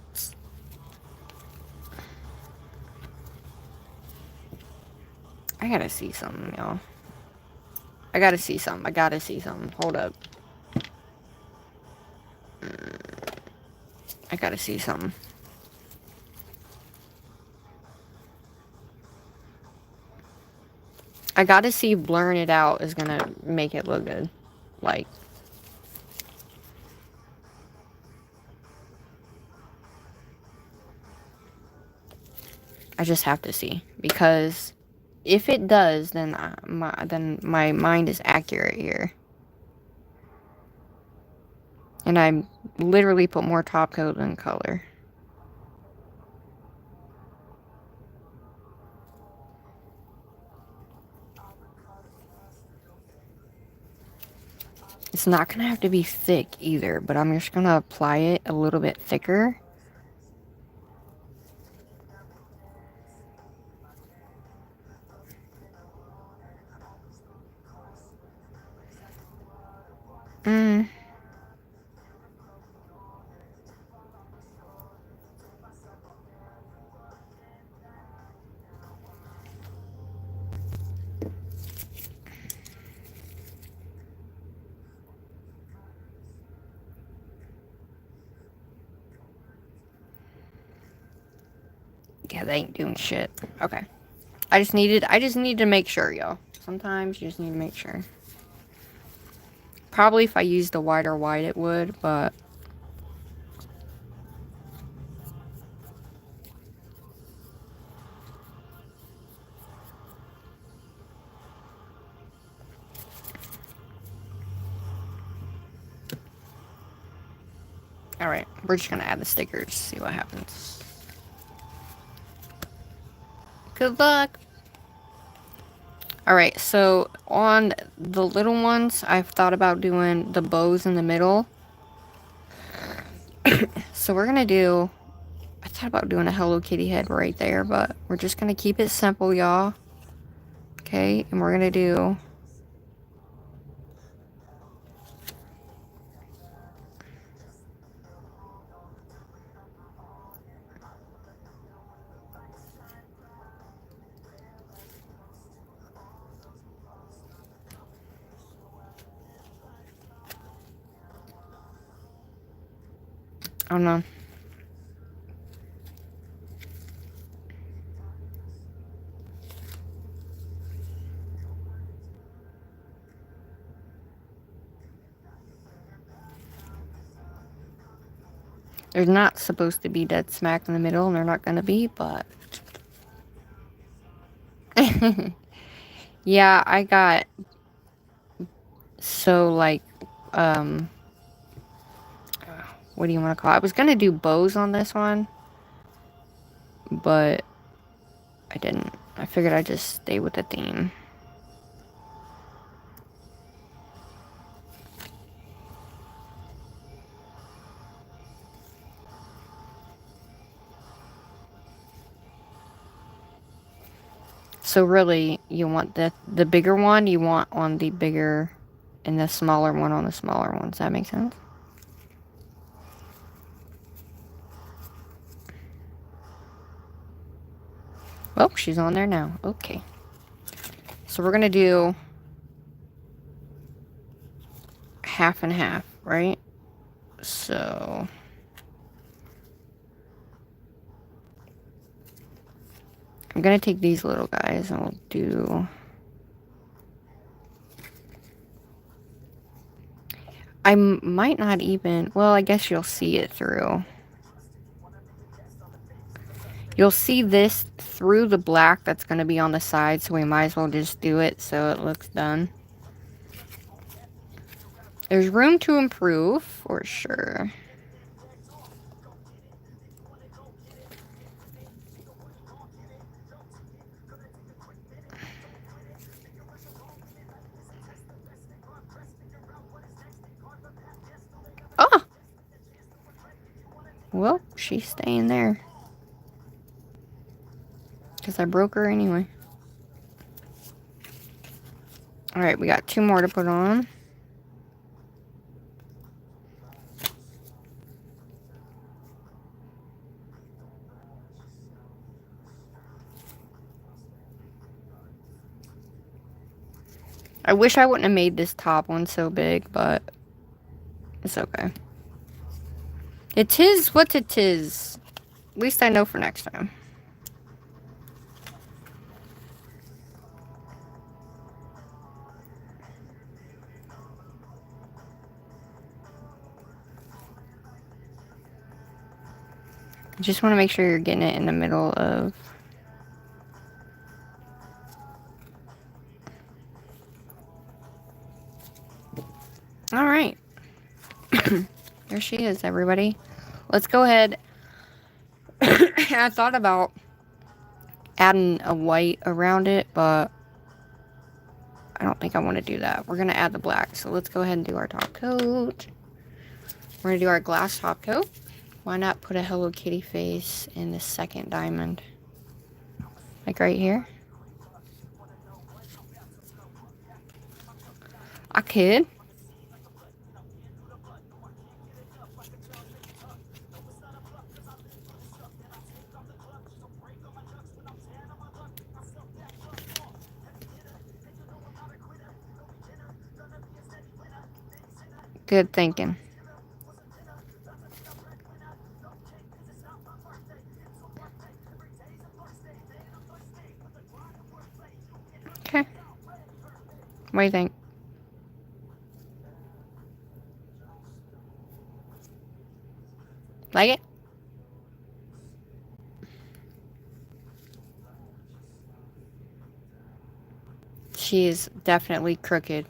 I gotta see something, y'all. I gotta see something. I gotta see something. Hold up. I gotta see something. I gotta see if blurring it out is gonna make it look good. Like, I just have to see, because if it does, then my mind is accurate here. And I literally put more top coat than color. It's not gonna have to be thick either, but I'm just gonna apply it a little bit thicker. Yeah, they ain't doing shit. Okay. I just need to make sure, y'all. Sometimes you just need to make sure. Probably if I used a wider white it would, but alright, we're just gonna add the stickers, see what happens. Good luck! Alright, so on the little ones, I've thought about doing the bows in the middle. So we're gonna do, I thought about doing a Hello Kitty head right there, but we're just gonna keep it simple, y'all. Okay, and we're gonna do I don't know. There's not supposed to be dead smack in the middle, and they're not gonna be, but... Yeah, I got... So, like, what do you want to call it? I was gonna do bows on this one, but I didn't. I figured I'd just stay with the theme. So really, you want the bigger one, you want on the bigger, and the smaller one on the smaller one. Does that make sense? Oh, she's on there now. Okay. So we're gonna do half and half, right? So... I'm gonna take these little guys and we'll do I might not even, well, I guess you'll see it through. You'll see this through the black that's going to be on the side, so we might as well just do it so it looks done. There's room to improve, for sure. Oh! Well, she's staying there. Because I broke her anyway. Alright, we got 2 more to put on. I wish I wouldn't have made this top one so big, but it's okay. It is what it is. At least I know for next time. Just want to make sure you're getting it in the middle of... Alright. There she is, everybody. Let's go ahead. I thought about adding a white around it, but I don't think I want to do that. We're going to add the black. So let's go ahead and do our top coat. We're going to do our glass top coat. Why not put a Hello Kitty face in the second diamond? Like right here. I could. Good thinking. Okay. What do you think? Like it? She is definitely crooked,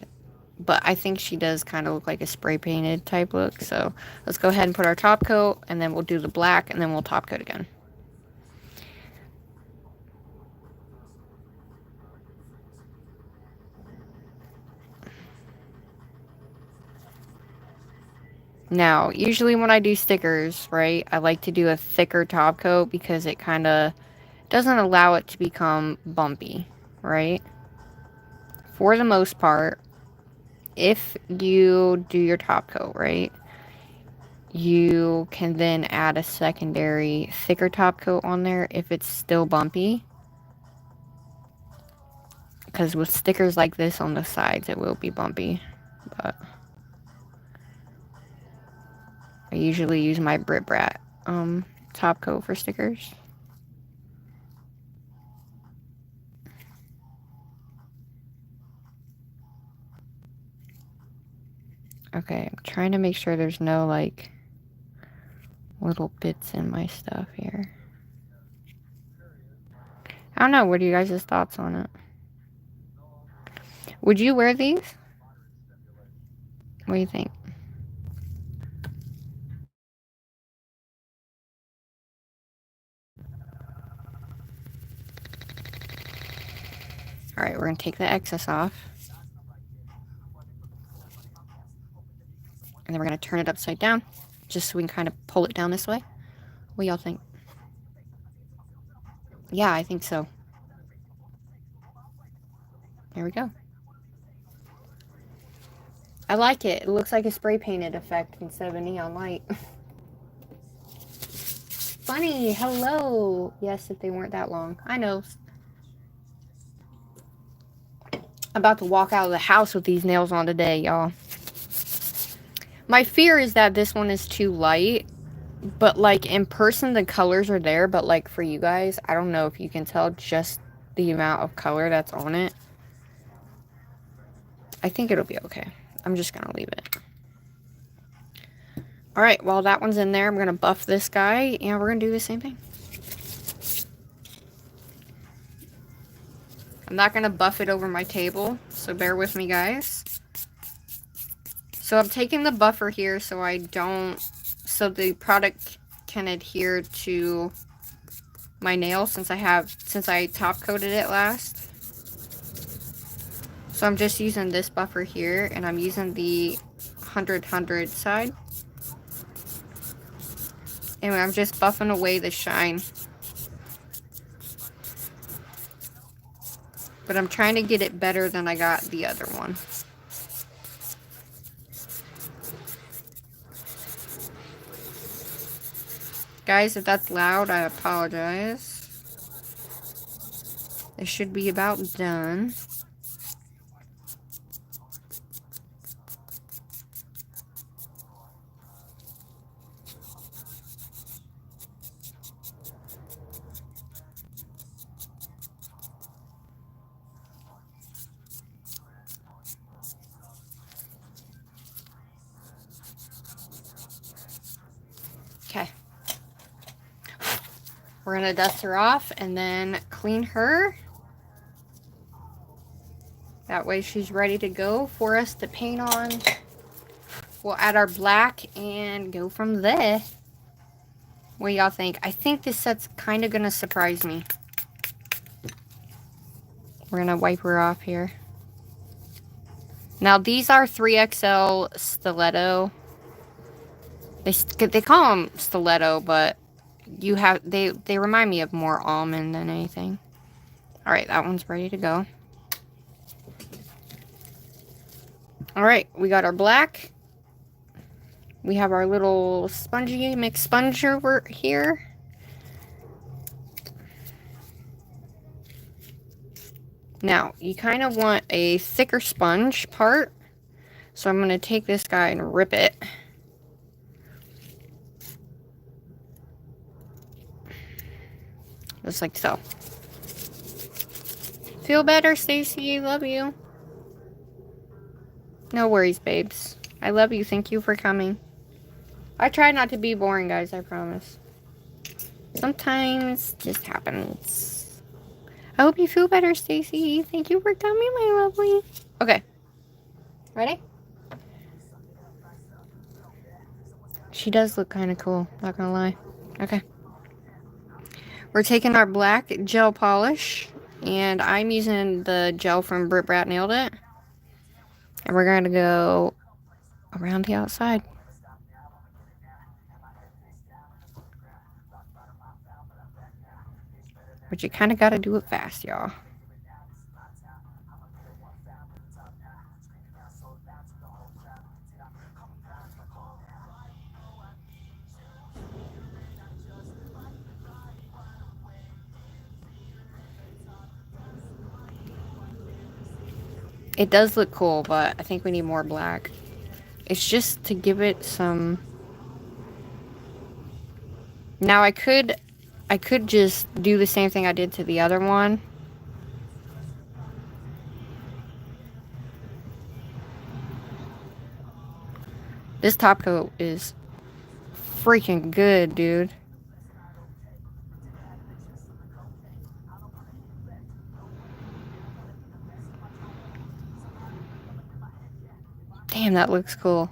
but I think she does kind of look like a spray painted type look. So let's go ahead and put our top coat, and then we'll do the black, and then we'll top coat again. Now, usually when I do stickers, right, I like to do a thicker top coat because it kind of doesn't allow it to become bumpy, right? For the most part, if you do your top coat, right, you can then add a secondary thicker top coat on there if it's still bumpy. Because with stickers like this on the sides, it will be bumpy. But I usually use my BRITTBRAT top coat for stickers. Okay, I'm trying to make sure there's no, like, little bits in my stuff here. I don't know, what are you guys' thoughts on it? Would you wear these? What do you think? Alright, we're going to take the excess off. And then we're going to turn it upside down, just so we can kind of pull it down this way. What y'all think? Yeah, I think so. There we go. I like it. It looks like a spray painted effect instead of a neon light. Funny, hello. Yes, if they weren't that long. I know. I'm about to walk out of the house with these nails on today, y'all. My fear is that this one is too light. But, like, in person, the colors are there. But, like, for you guys, I don't know if you can tell just the amount of color that's on it. I think it'll be okay. I'm just gonna leave it. Alright, while that one's in there, I'm going to buff this guy, and we're going to do the same thing. I'm not going to buff it over my table, so bear with me, guys. So I'm taking the buffer here so so the product can adhere to my nail since I top coated it last. So I'm just using this buffer here, and I'm using the 100 side. And I'm just buffing away the shine. But I'm trying to get it better than I got the other one. Guys, if that's loud, I apologize. It should be about done. Okay. We're gonna dust her off and then clean her. That way she's ready to go for us to paint on. We'll add our black and go from there. What do y'all think? I think this set's kind of gonna surprise me. We're gonna wipe her off here. Now these are 3XL stiletto. They call them stiletto, but they remind me of more almond than anything. All right, that one's ready to go. All right, we got our black. We have our little spongy mixed sponge over here. Now, you kind of want a thicker sponge part. So I'm going to take this guy and rip it. Just like so. Feel better, Stacy. Love you. No worries, babes. I love you. Thank you for coming. I try not to be boring, guys. I promise. Sometimes it just happens. I hope you feel better, Stacy. Thank you for coming, my lovely. Okay. Ready? She does look kind of cool. Not gonna lie. Okay. We're taking our black gel polish. And I'm using the gel from BRITTBRATNAILDIT. And we're going to go around the outside. But you kind of got to do it fast, y'all. It does look cool, but I think we need more black. It's just to give it some... Now I could just do the same thing I did to the other one. This top coat is freaking good, dude. Damn, that looks cool.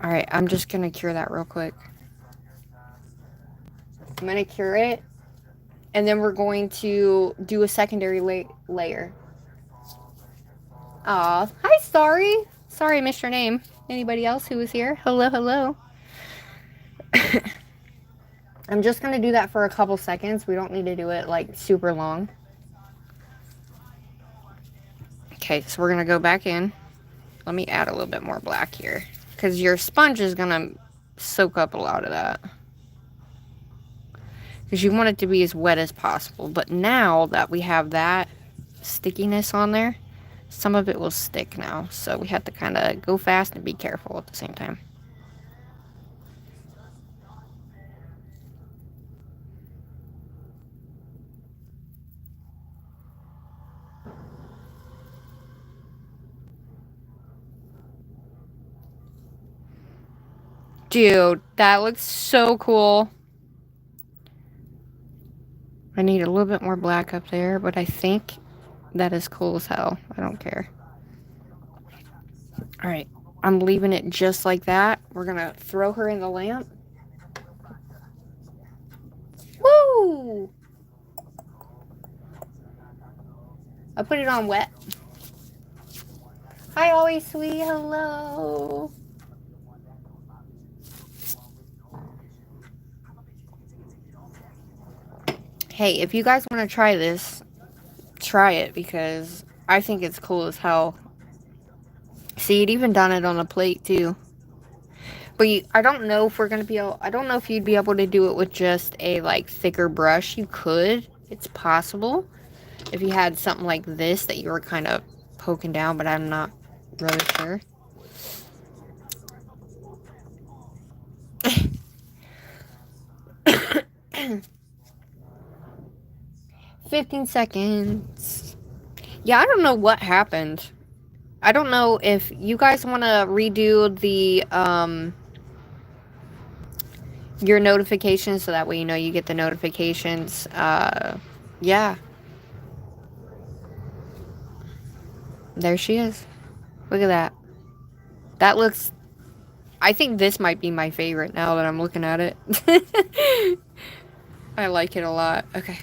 Alright, I'm just gonna cure that real quick. I'm gonna cure it. And then we're going to do a secondary layer. Aw, hi, Starry. Sorry I missed your name. Anybody else who was here? Hello, hello. I'm just gonna do that for a couple seconds. We don't need to do it like super long. Okay, so we're gonna go back in. Let me add a little bit more black here, because your sponge is gonna soak up a lot of that. Because you want it to be as wet as possible. But now that we have that stickiness on there, some of it will stick now. So we have to kind of go fast and be careful at the same time. Dude, that looks so cool. I need a little bit more black up there, but I think that is cool as hell. I don't care. Alright, I'm leaving it just like that. We're gonna throw her in the lamp. Woo! I put it on wet. Hi, always sweet. Hello. Hey, if you guys want to try this, try it because I think it's cool as hell. See, it even done it on a plate too. But I don't know if we're gonna be able. I don't know if you'd be able to do it with just a like thicker brush. You could. It's possible if you had something like this that you were kind of poking down, but I'm not really sure. "15 seconds. Yeah, I don't know what happened. I don't know if you guys want to redo the your notifications so that way you know you get the notifications. Yeah. There she is. Look at that. That looks... I think this might be my favorite now that I'm looking at it. I like it a lot. Okay.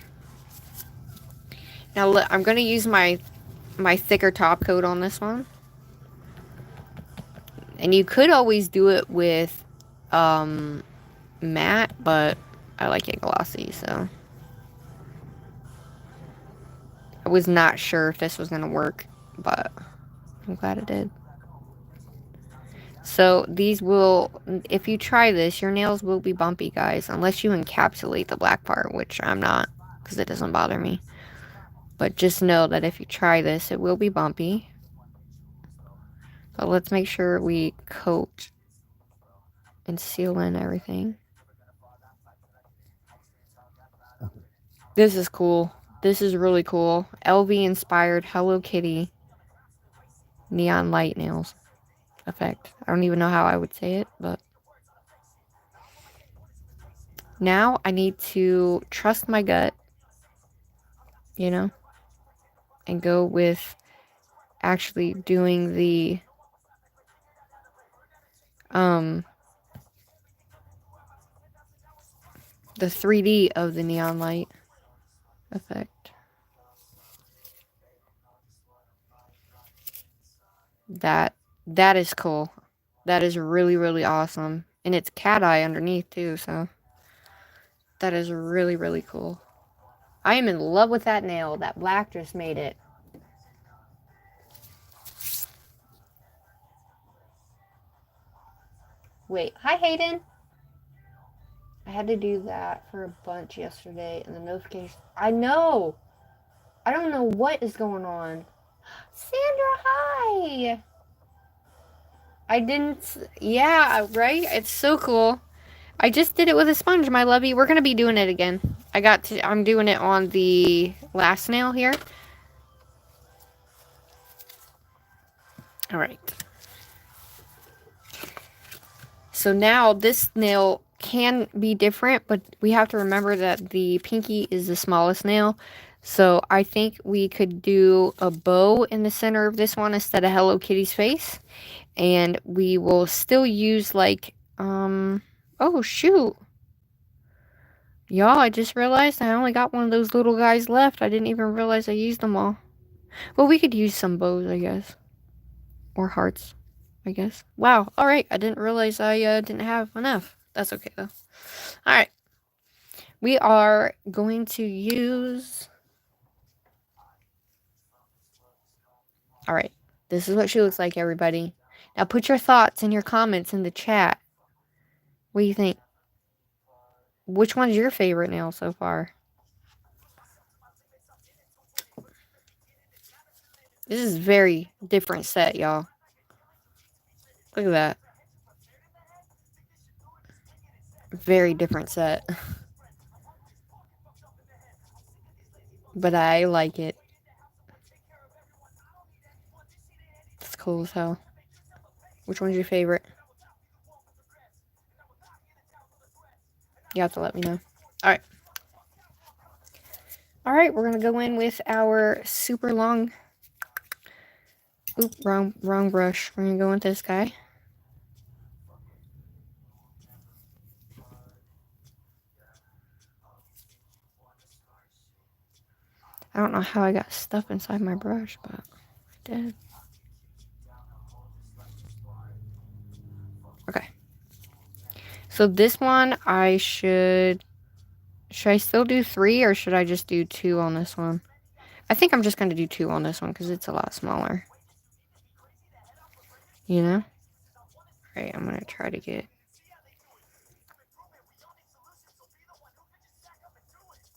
Now look, I'm going to use my thicker top coat on this one. And you could always do it with matte, but I like it glossy, so. I was not sure if this was going to work, but I'm glad it did. So these will, if you try this, your nails will be bumpy, guys, unless you encapsulate the black part, which I'm not, because it doesn't bother me. But just know that if you try this, it will be bumpy. But let's make sure we coat and seal in everything. This is cool. This is really cool. LV inspired Hello Kitty neon light nails effect. I don't even know how I would say it, but now I need to trust my gut, you know, and go with actually doing the 3D of the neon light effect. That is cool. That is really, really awesome. And it's cat eye underneath too, so that is really, really cool. I am in love with that nail. That black just made it. Wait, hi Hayden. I had to do that for a bunch yesterday and the notification. I know. I don't know what is going on. Sandra, hi. I didn't. Yeah, right? It's so cool. I just did it with a sponge, my lovey. We're going to be doing it again. I'm doing it on the last nail here. All right. So now this nail can be different, but we have to remember that the pinky is the smallest nail. So I think we could do a bow in the center of this one instead of Hello Kitty's face. And we will still use like, oh shoot. Y'all, I just realized I only got one of those little guys left. I didn't even realize I used them all. Well, we could use some bows, I guess. Or hearts, I guess. Wow, alright. I didn't realize I didn't have enough. That's okay, though. Alright. We are going to use... Alright. This is what she looks like, everybody. Now put your thoughts and your comments in the chat. What do you think? Which one's your favorite nail so far? This is very different set, y'all. Look at that. Very different set. But I like it. It's cool as hell. Which one's your favorite? You have to let me know. Alright. Alright, we're going to go in with our super long... Oop, wrong brush. We're going to go with this guy. I don't know how I got stuff inside my brush, but I did. Okay. So this one, should I still do 3 or should I just do 2 on this one? I think I'm just going to do 2 on this one because it's a lot smaller. You know? Alright, I'm going to try to get...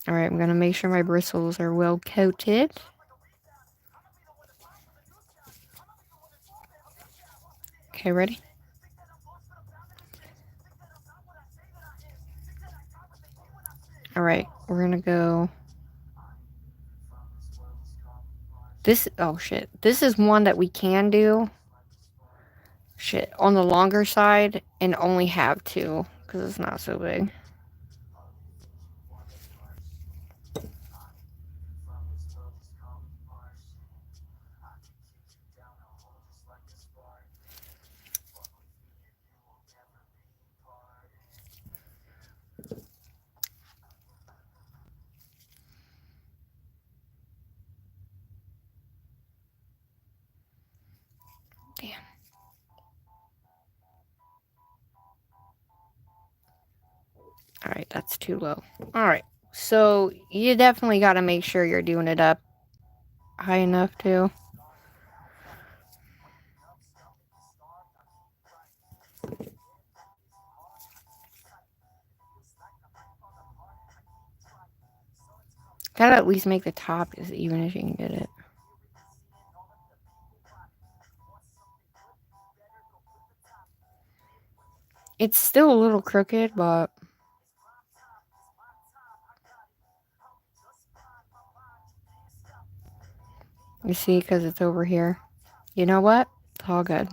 Alright, I'm going to make sure my bristles are well coated. Okay, ready? Alright, we're going to go... This... Oh, shit. This is one that we can do. Shit. On the longer side and only have 2 because it's not so big. Damn. Alright, that's too low. Alright, so you definitely got to make sure you're doing it up high enough too. Gotta at least make the top as even as you can get it. It's still a little crooked, but... You see, because it's over here. You know what? It's all good.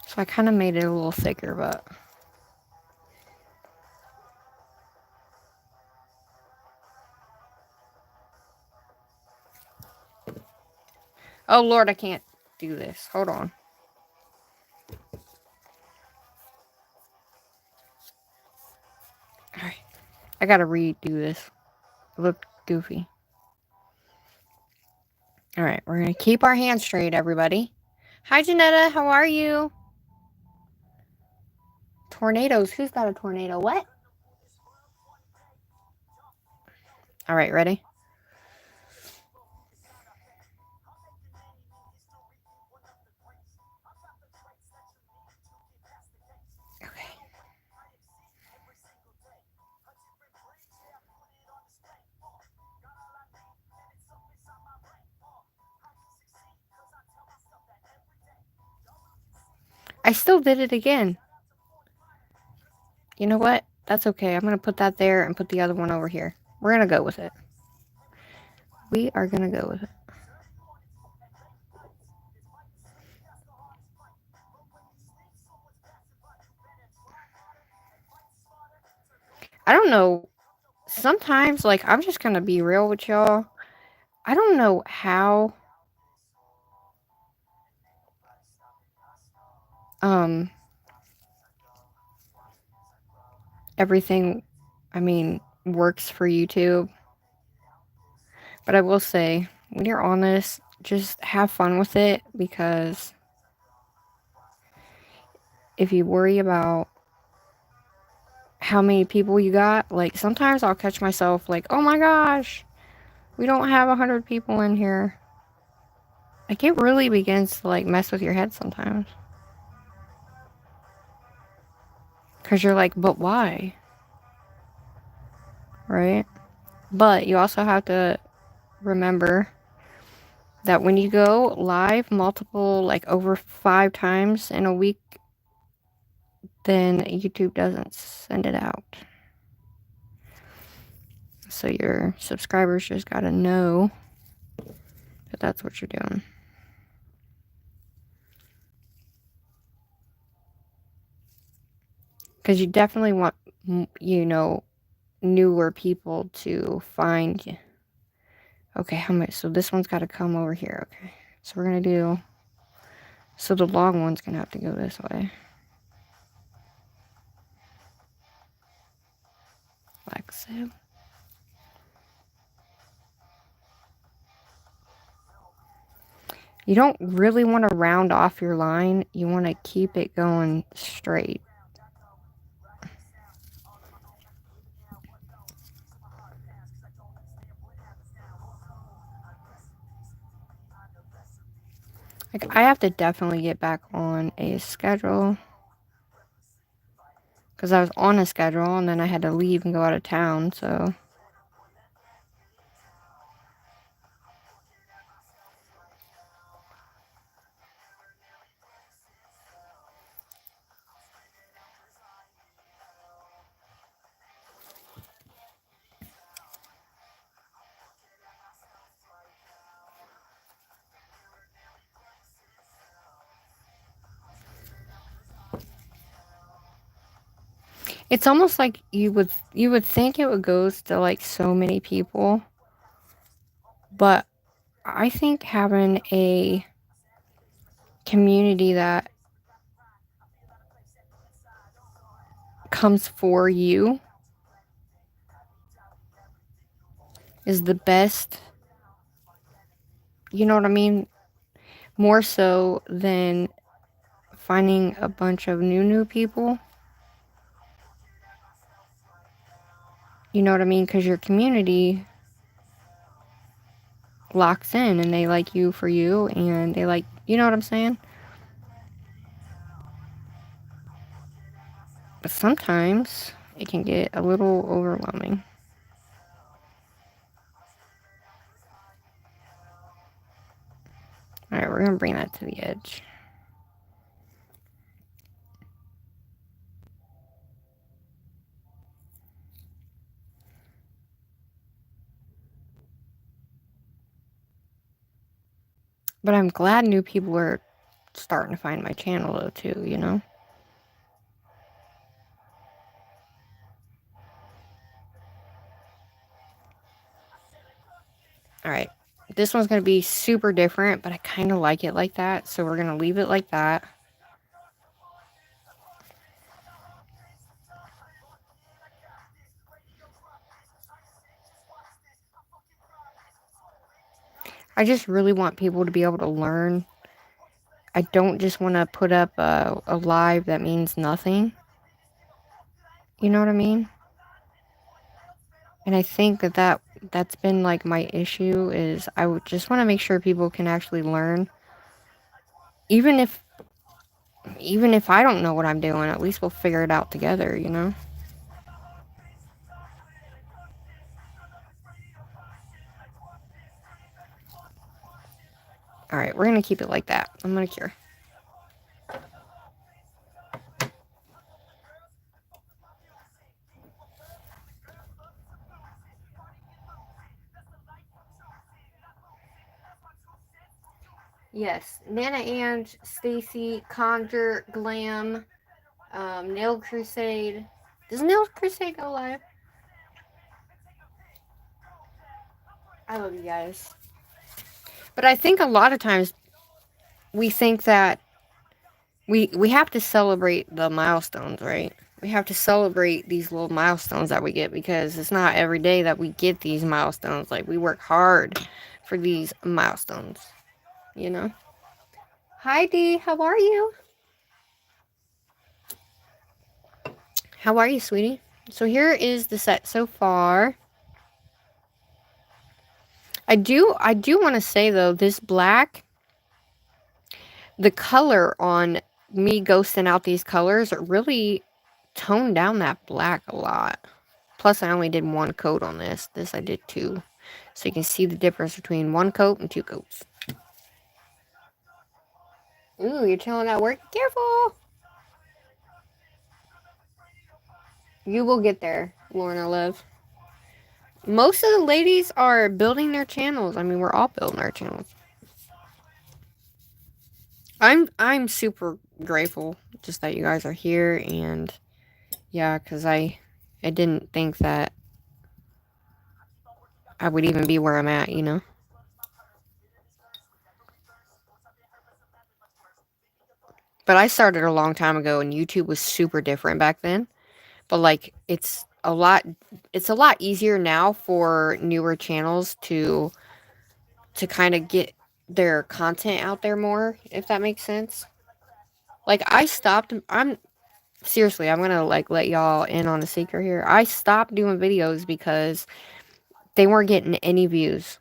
So I kind of made it a little thicker, but... Oh, Lord, I can't do this. Hold on. Alright. I gotta redo this. It looked goofy. Alright, we're gonna keep our hands straight, everybody. Hi, Janetta. How are you? Tornadoes. Who's got a tornado? What? Alright, ready? Okay. I still did it again. You know what? That's okay. I'm going to put that there and put the other one over here. We're going to go with it. We are going to go with it. I don't know. Sometimes, like, I'm just going to be real with y'all. I don't know how... everything, I mean, works for YouTube. But I will say, when you're on this, just have fun with it, because if you worry about how many people you got, like, sometimes I'll catch myself like, oh my gosh, we don't have 100 people in here. Like, it really begins to, like, mess with your head sometimes. Because you're like, but why? Right? But you also have to remember that when you go live multiple, like, over 5 times in a week, then YouTube doesn't send it out. So your subscribers just gotta know that that's what you're doing. Because you definitely want, you know, newer people to find you. Okay, how much? So this one's got to come over here. Okay, so we're going to do, so the long one's going to have to go this way. Like so. You don't really want to round off your line. You want to keep it going straight. Like, I have to definitely get back on a schedule. Because I was on a schedule and then I had to leave and go out of town, so. It's almost like you would think it would go to like so many people, but I think having a community that comes for you is the best. You know what I mean? More so than finding a bunch of new people. You know what I mean? Because your community locks in and they like you for you and they like, you know what I'm saying? But sometimes it can get a little overwhelming. Alright, we're going to bring that to the edge. But I'm glad new people are starting to find my channel though too, you know? Alright, this one's going to be super different, but I kind of like it like that, so we're going to leave it like that. I just really want people to be able to learn. I don't just want to put up a live that means nothing. You know what I mean? And I think that's been like my issue is I would just want to make sure people can actually learn. Even if I don't know what I'm doing, at least we'll figure it out together, you know? Alright, we're going to keep it like that. I'm going to cure. Yes, Nana and Stacy, Conjure, Glam, Nail Crusade. Does Nail Crusade go live? I love you guys. But I think a lot of times we think that we have to celebrate the milestones, right? We have to celebrate these little milestones that we get because it's not every day that we get these milestones. Like, we work hard for these milestones, you know? Hi, Dee. How are you? How are you, sweetie? So here is the set so far. I do want to say, though, this black the color on me ghosting out these colors really toned down that black a lot. Plus, I only did one coat on this. This I did two. So you can see the difference between one coat and two coats. Ooh, you're chilling at work? Careful! You will get there, Lorna Love. Most of the ladies are building their channels. I mean, we're all building our channels. I'm super grateful just that you guys are here, and yeah, because I didn't think that I would even be where I'm at, you know? But I started a long time ago, and YouTube was super different back then. But like, it's a lot easier now for newer channels to kind of get their content out there more, if that makes sense. Like, I'm seriously, I'm gonna like let y'all in on a secret here. I stopped doing videos because they weren't getting any views.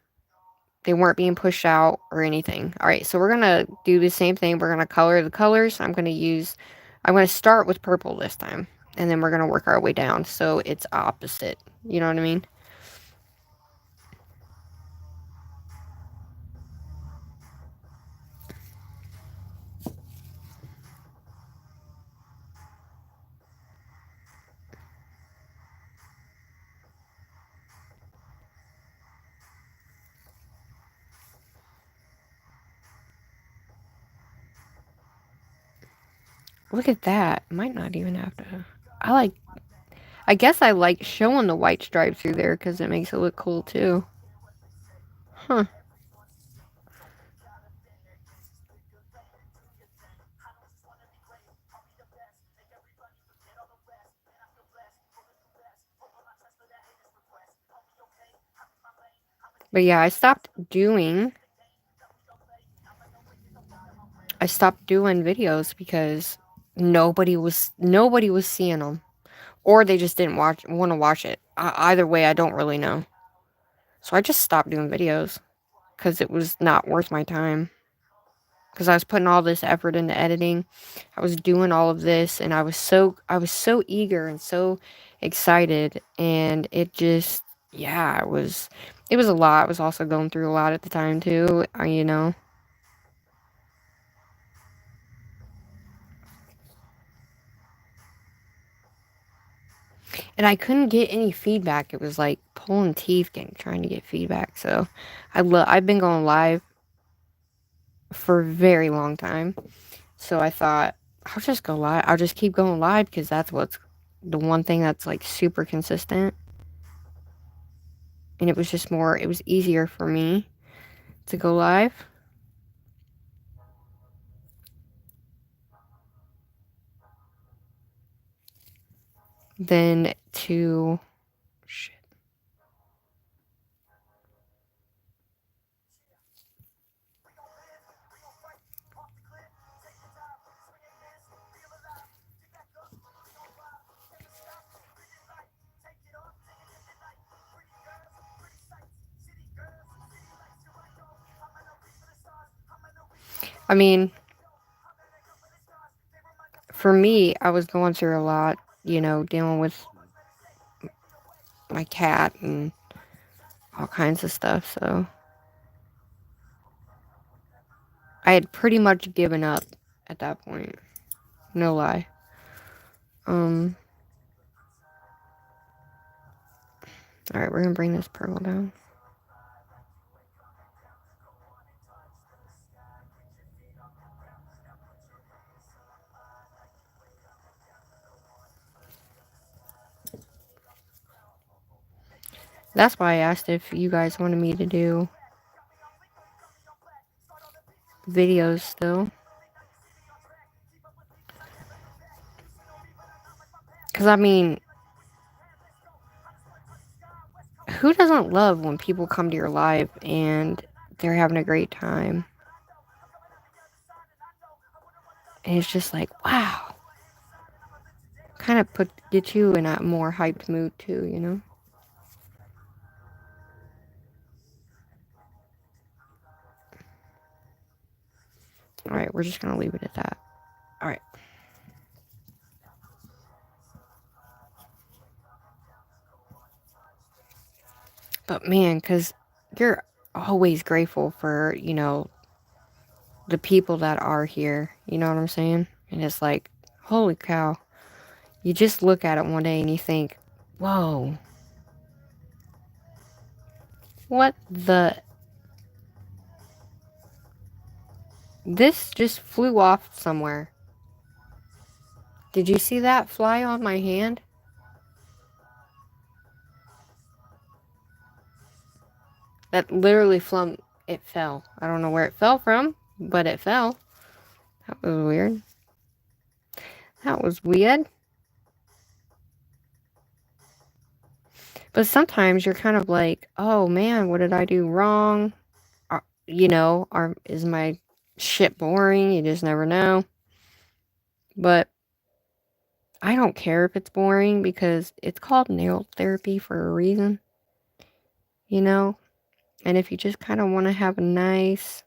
They weren't being pushed out or anything. All right, so we're gonna do the same thing. We're gonna color the colors. I'm gonna start with purple this time, and then we're gonna work our way down so it's opposite. You know what I mean? Look at that. Might not even have to. I guess I like showing the white stripe through there because it makes it look cool too. Huh. But yeah, I stopped doing videos because nobody was seeing them, or they just didn't want to watch it. Either way, I don't really know. So I just stopped doing videos because it was not worth my time. Because I was putting all this effort into editing, I was doing all of this, and I was so eager and so excited, and it just, yeah, it was a lot. I was also going through a lot at the time too, you know. And I couldn't get any feedback. It was like pulling teeth trying to get feedback. So I've been going live for a very long time. So I thought I'll just go live. I'll just keep going live because that's what's the one thing that's like super consistent. And it was easier for me to go live than to shit. I mean, for me, I was going through a lot, you know, dealing with my cat and all kinds of stuff. So I had pretty much given up at that point. No lie. Um, all right, we're gonna bring this purple down. That's why I asked if you guys wanted me to do videos still. Because, I mean, who doesn't love when people come to your live and they're having a great time? And it's just like, wow. Kind of get you in a more hyped mood too, you know? Alright, we're just gonna leave it at that. Alright. But man, because you're always grateful for, you know, the people that are here. You know what I'm saying? And it's like, holy cow. You just look at it one day and you think, whoa. What the... This just flew off somewhere. Did you see that fly on my hand? That literally it fell. I don't know where it fell from, but it fell. That was weird. That was weird. But sometimes you're kind of like, oh man, what did I do wrong? You know, is my shit boring? You just never know. But I don't care if it's boring because it's called nail therapy for a reason, you know? And if you just kind of want to have a nice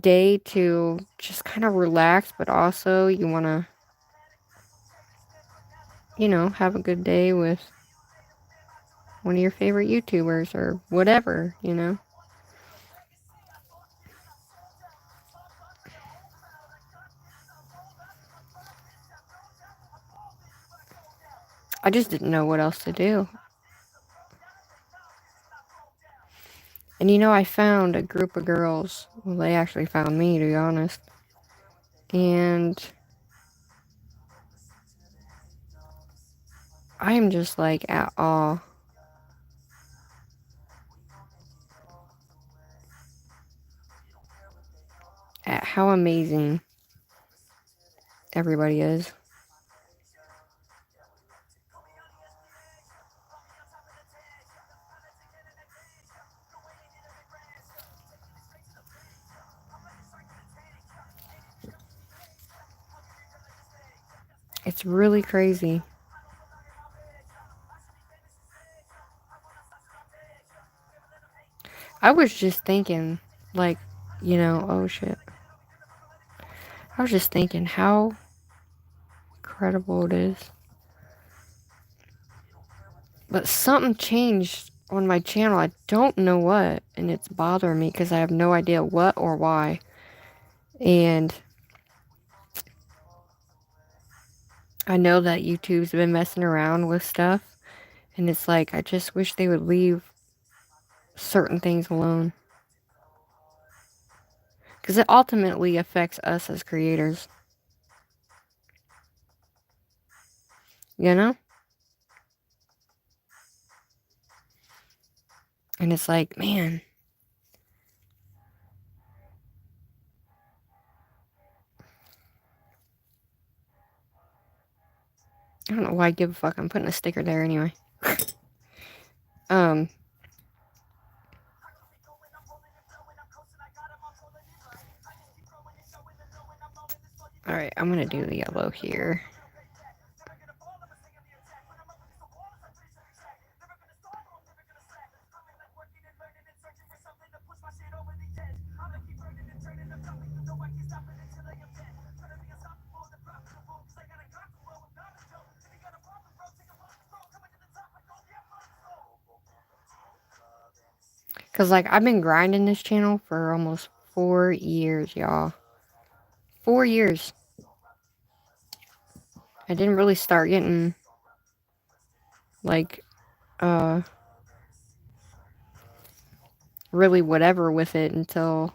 day to just kind of relax, but also you want to, you know, have a good day with one of your favorite YouTubers or whatever, you know? I just didn't know what else to do. And you know, I found a group of girls. Well, they actually found me, to be honest. And I am just like at awe at how amazing everybody is. It's really crazy. I was just thinking, like, you know, oh shit. I was just thinking how incredible it is. But something changed on my channel. I don't know what, and it's bothering me because I have no idea what or why. And I know that YouTube's been messing around with stuff, and it's like, I just wish they would leave certain things alone. Because it ultimately affects us as creators. You know? And it's like, man. I don't know why I give a fuck. I'm putting a sticker there anyway. Alright, I'm gonna do the yellow here. Because, like, I've been grinding this channel for almost 4 years, y'all. 4 years. I didn't really start getting, like, really whatever with it until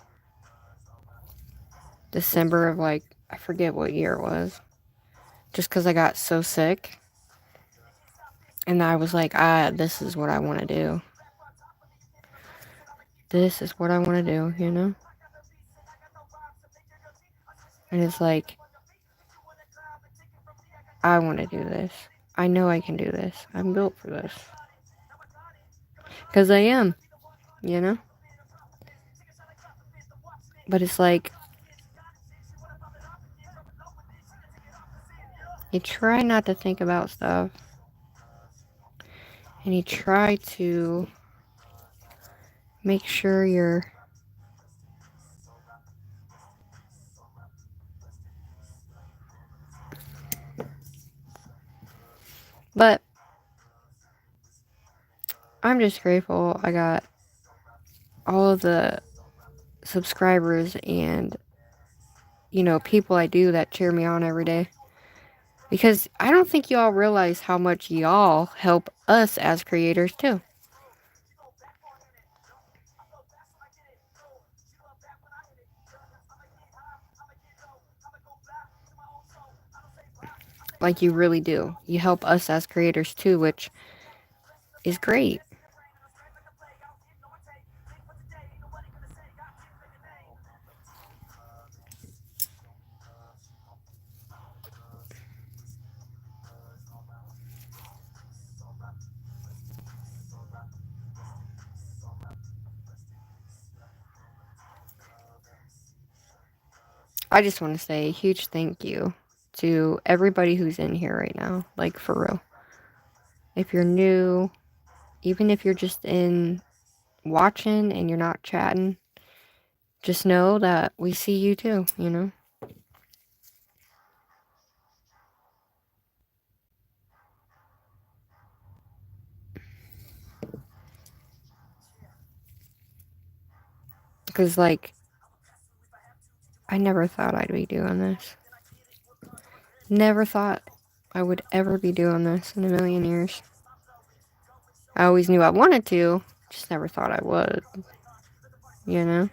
December of, like, I forget what year it was. Just because I got so sick. And I was like, this is what I want to do. This is what I want to do, you know? And it's like, I want to do this. I know I can do this. I'm built for this. Because I am, you know? But it's like, you try not to think about stuff. And you try to make sure you're But I'm just grateful I got all of the subscribers and, you know, people I do that cheer me on every day. Because I don't think y'all realize how much y'all help us as creators too. Like, you really do. You help us as creators too, which is great. I just want to say a huge thank you to everybody who's in here right now. Like, for real. If you're new, even if you're just in watching and you're not chatting, just know that we see you too, you know? Because, like, I never thought I'd be doing this. Never thought I would ever be doing this in a million years. I always knew I wanted to, just never thought I would, you know?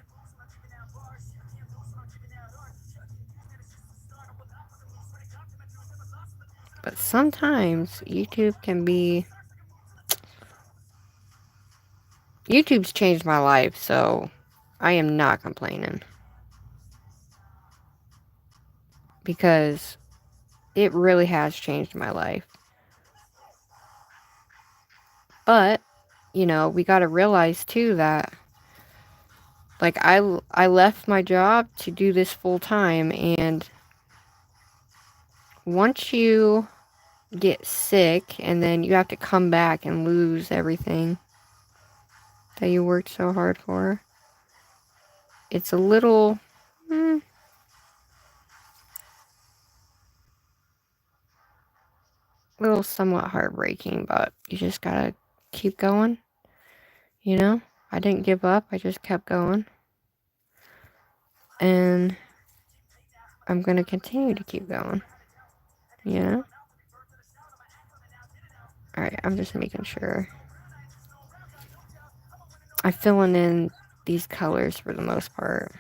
But sometimes YouTube can be... YouTube's changed my life, so I am not complaining. Because it really has changed my life. But, you know, we gotta realize too that, like, I left my job to do this full time, and once you get sick and then you have to come back and lose everything that you worked so hard for, it's a little somewhat heartbreaking, but you just gotta keep going, you know? I didn't give up, I just kept going. And I'm gonna continue to keep going, you know? Alright, I'm just making sure. I'm filling in these colors for the most part.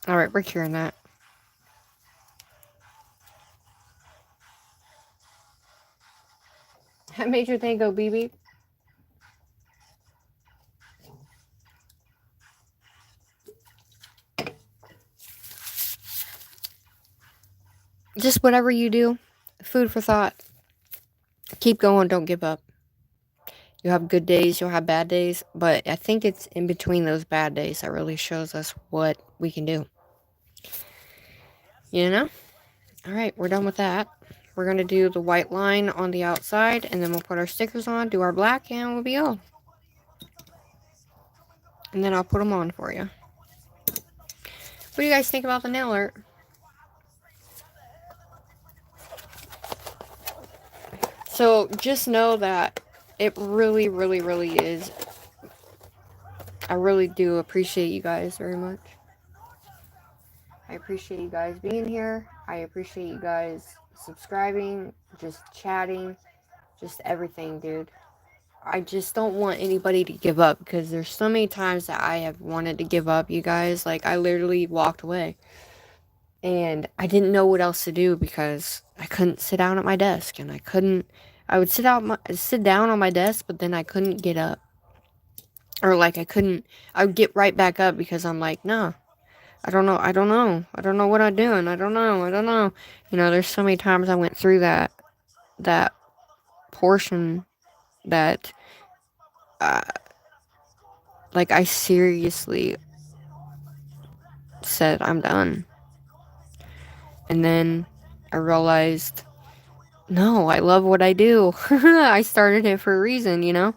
Alright, we're curing that. That made your thing go beep beep? Just whatever you do, food for thought. Keep going, don't give up. You'll have good days, you'll have bad days, but I think it's in between those bad days that really shows us what we can do. You know? Alright, we're done with that. We're going to do the white line on the outside, and then we'll put our stickers on, do our black, and we'll be all. And then I'll put them on for you. What do you guys think about the nail art? So just know that it really, really, really is. I really do appreciate you guys very much. I appreciate you guys being here. I appreciate you guys subscribing, just chatting, just everything, dude. I just don't want anybody to give up, because there's so many times that I have wanted to give up, you guys. Like, I literally walked away. And I didn't know what else to do, because I couldn't sit down at my desk, and I couldn't I would sit down on my desk, but then I couldn't get up. Or like I would get right back up because I'm like, no, I don't know. I don't know. I don't know what I'm doing. I don't know. I don't know. You know, there's so many times I went through that portion that, uh, like, I seriously said, I'm done. And then I realized, no, I love what I do. I started it for a reason, you know?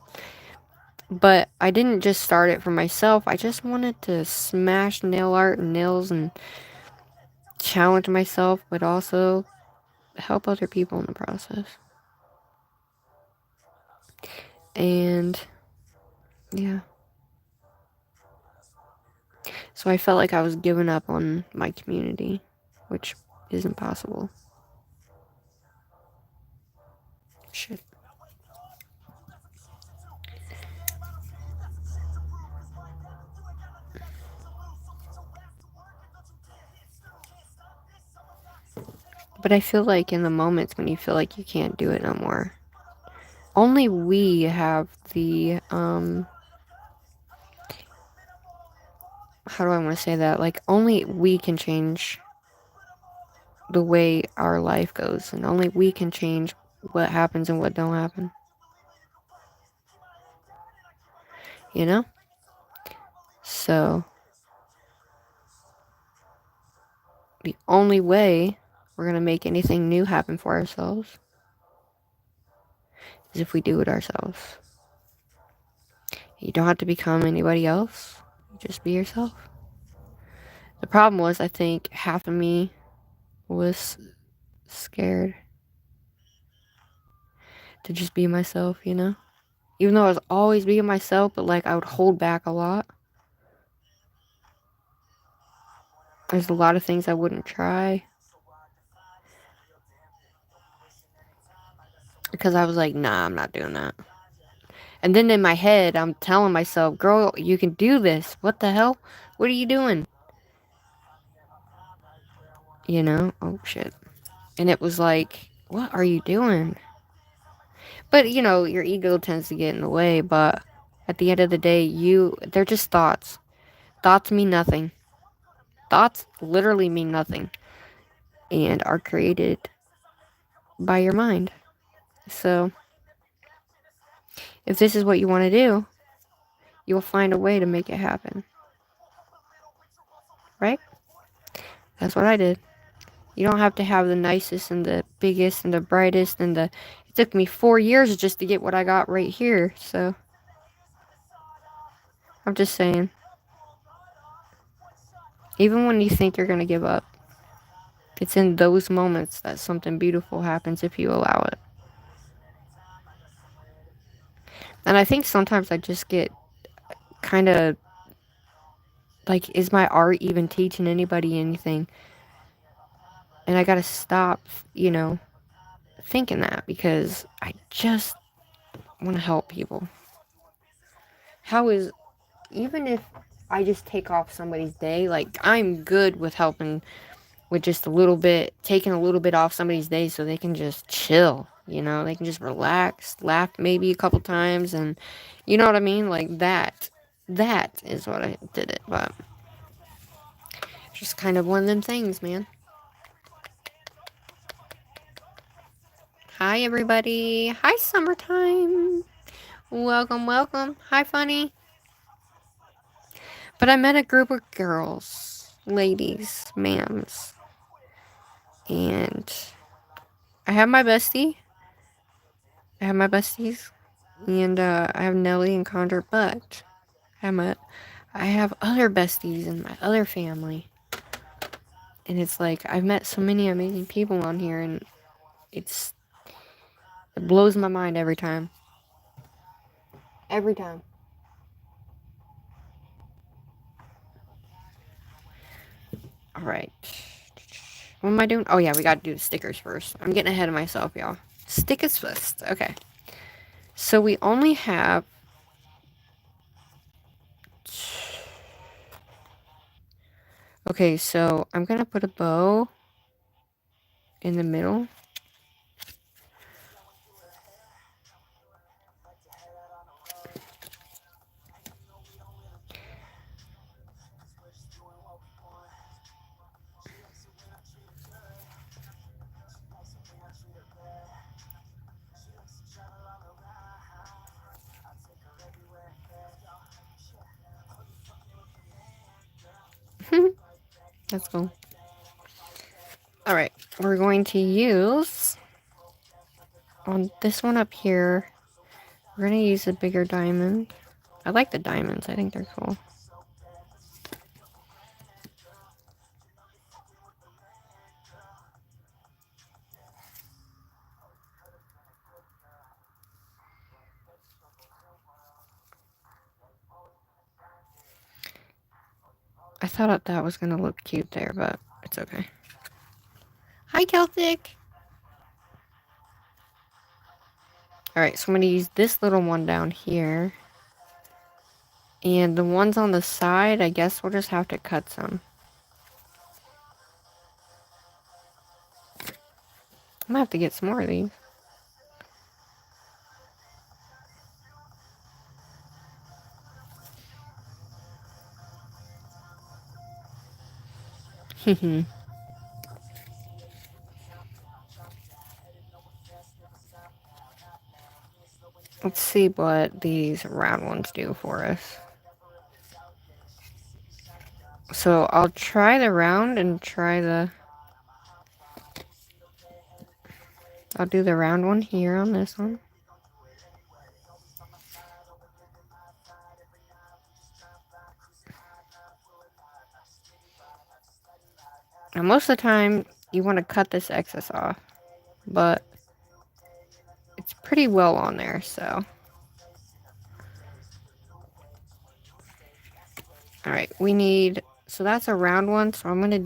But I didn't just start it for myself. I just wanted to smash nail art and nails and challenge myself, but also help other people in the process. And yeah. So I felt like I was giving up on my community, which isn't possible. Shit. But I feel like in the moments when you feel like you can't do it no more, only we have the, how do I want to say that? Like, only we can change the way our life goes, and only we can change what happens and what don't happen. You know? So, the only way we're going to make anything new happen for ourselves is if we do it ourselves. You don't have to become anybody else. Just be yourself. The problem was, I think half of me was scared to just be myself, you know? Even though I was always being myself, but like I would hold back a lot. There's a lot of things I wouldn't try. Because I was like, nah, I'm not doing that. And then in my head, I'm telling myself, girl, you can do this. What the hell? What are you doing? You know? Oh, shit. And it was like, what are you doing? But, you know, your ego tends to get in the way. But at the end of the day, they're just thoughts. Thoughts mean nothing. Thoughts literally mean nothing. And are created by your mind. So, if this is what you want to do, you'll find a way to make it happen. Right? That's what I did. You don't have to have the nicest and the biggest and the brightest and the... It took me 4 years just to get what I got right here, so... I'm just saying. Even when you think you're gonna give up, it's in those moments that something beautiful happens if you allow it. And I think sometimes I just get kind of... Like, is my art even teaching anybody anything? And I gotta stop, you know, thinking that, because I just want to help people. How is... Even if I just take off somebody's day, like, I'm good with helping with just a little bit, taking a little bit off somebody's day so they can just chill, you know, they can just relax, laugh maybe a couple times, and you know what I mean? Like, that is what I did it, but it's just kind of one of them things, man. Hi, everybody. Hi, summertime. Welcome, welcome. Hi, funny. But I met a group of girls, ladies, ma'ams, and I have my bestie. I have my besties, and I have Nelly and Condor, but I have other besties in my other family. And it's like, I've met so many amazing people on here, and it blows my mind every time. Every time. Alright. What am I doing? Oh yeah, we gotta do the stickers first. I'm getting ahead of myself, y'all. Stickers first. Okay. So we only have... Okay, so I'm gonna put a bow in the middle. That's cool. Alright, we're going to use, on this one up here, we're going to use a bigger diamond. I like the diamonds. I think they're cool. I thought that was going to look cute there, but it's okay. Hi, Celtic! Alright, so I'm going to use this little one down here. And the ones on the side, I guess we'll just have to cut some. I'm going to have to get some more of these. Let's see what these round ones do for us. So I'll try the round and try the... I'll do the round one here on this one. Now most of the time, you want to cut this excess off. But it's pretty well on there, so... Alright, we need... So that's a round one, so I'm just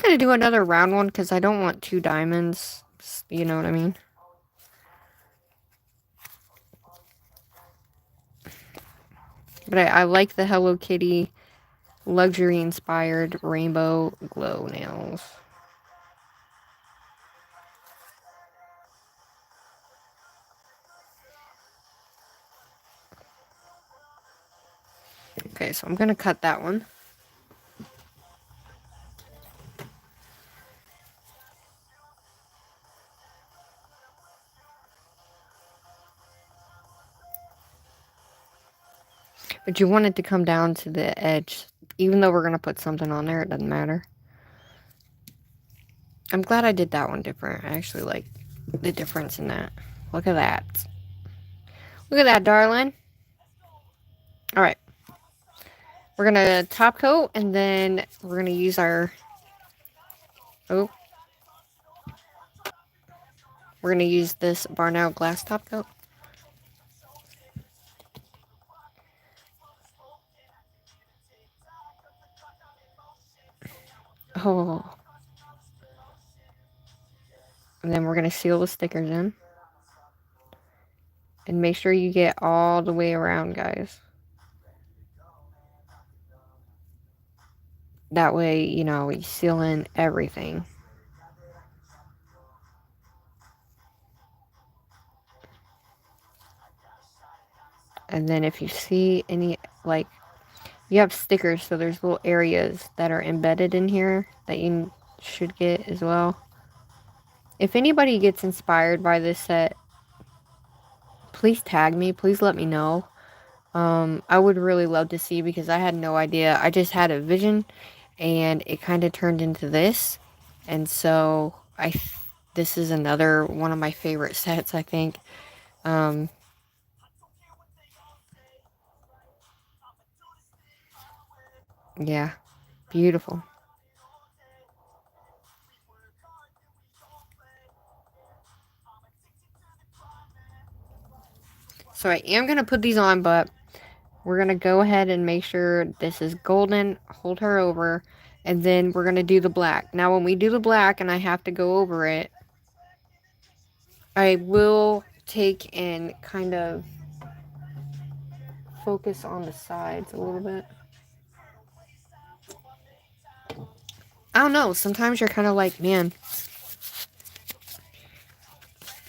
going to do another round one because I don't want 2 diamonds. You know what I mean? But I like the Hello Kitty luxury-inspired rainbow glow nails. Okay, so I'm going to cut that one. But you want it to come down to the edge. Even though we're going to put something on there, it doesn't matter. I'm glad I did that one different. I actually like the difference in that. Look at that. Look at that, darling. Alright. We're going to top coat, and then we're going to use our... Oh. We're going to use this VARNAIL glass top coat. Oh. And then we're going to seal the stickers in. And make sure you get all the way around, guys. That way, you know, you seal in everything. And then if you see any, like, you have stickers, so there's little areas that are embedded in here that you should get as well. If anybody gets inspired by this set, please tag me. Please let me know. I would really love to see, because I had no idea. I just had a vision, and it kind of turned into this. And so, this is another one of my favorite sets, I think. Yeah, beautiful. So I am going to put these on, but we're going to go ahead and make sure this is golden, hold her over, and then we're going to do the black. Now when we do the black and I have to go over it, I will take and kind of focus on the sides a little bit. I don't know, sometimes you're kind of like, man,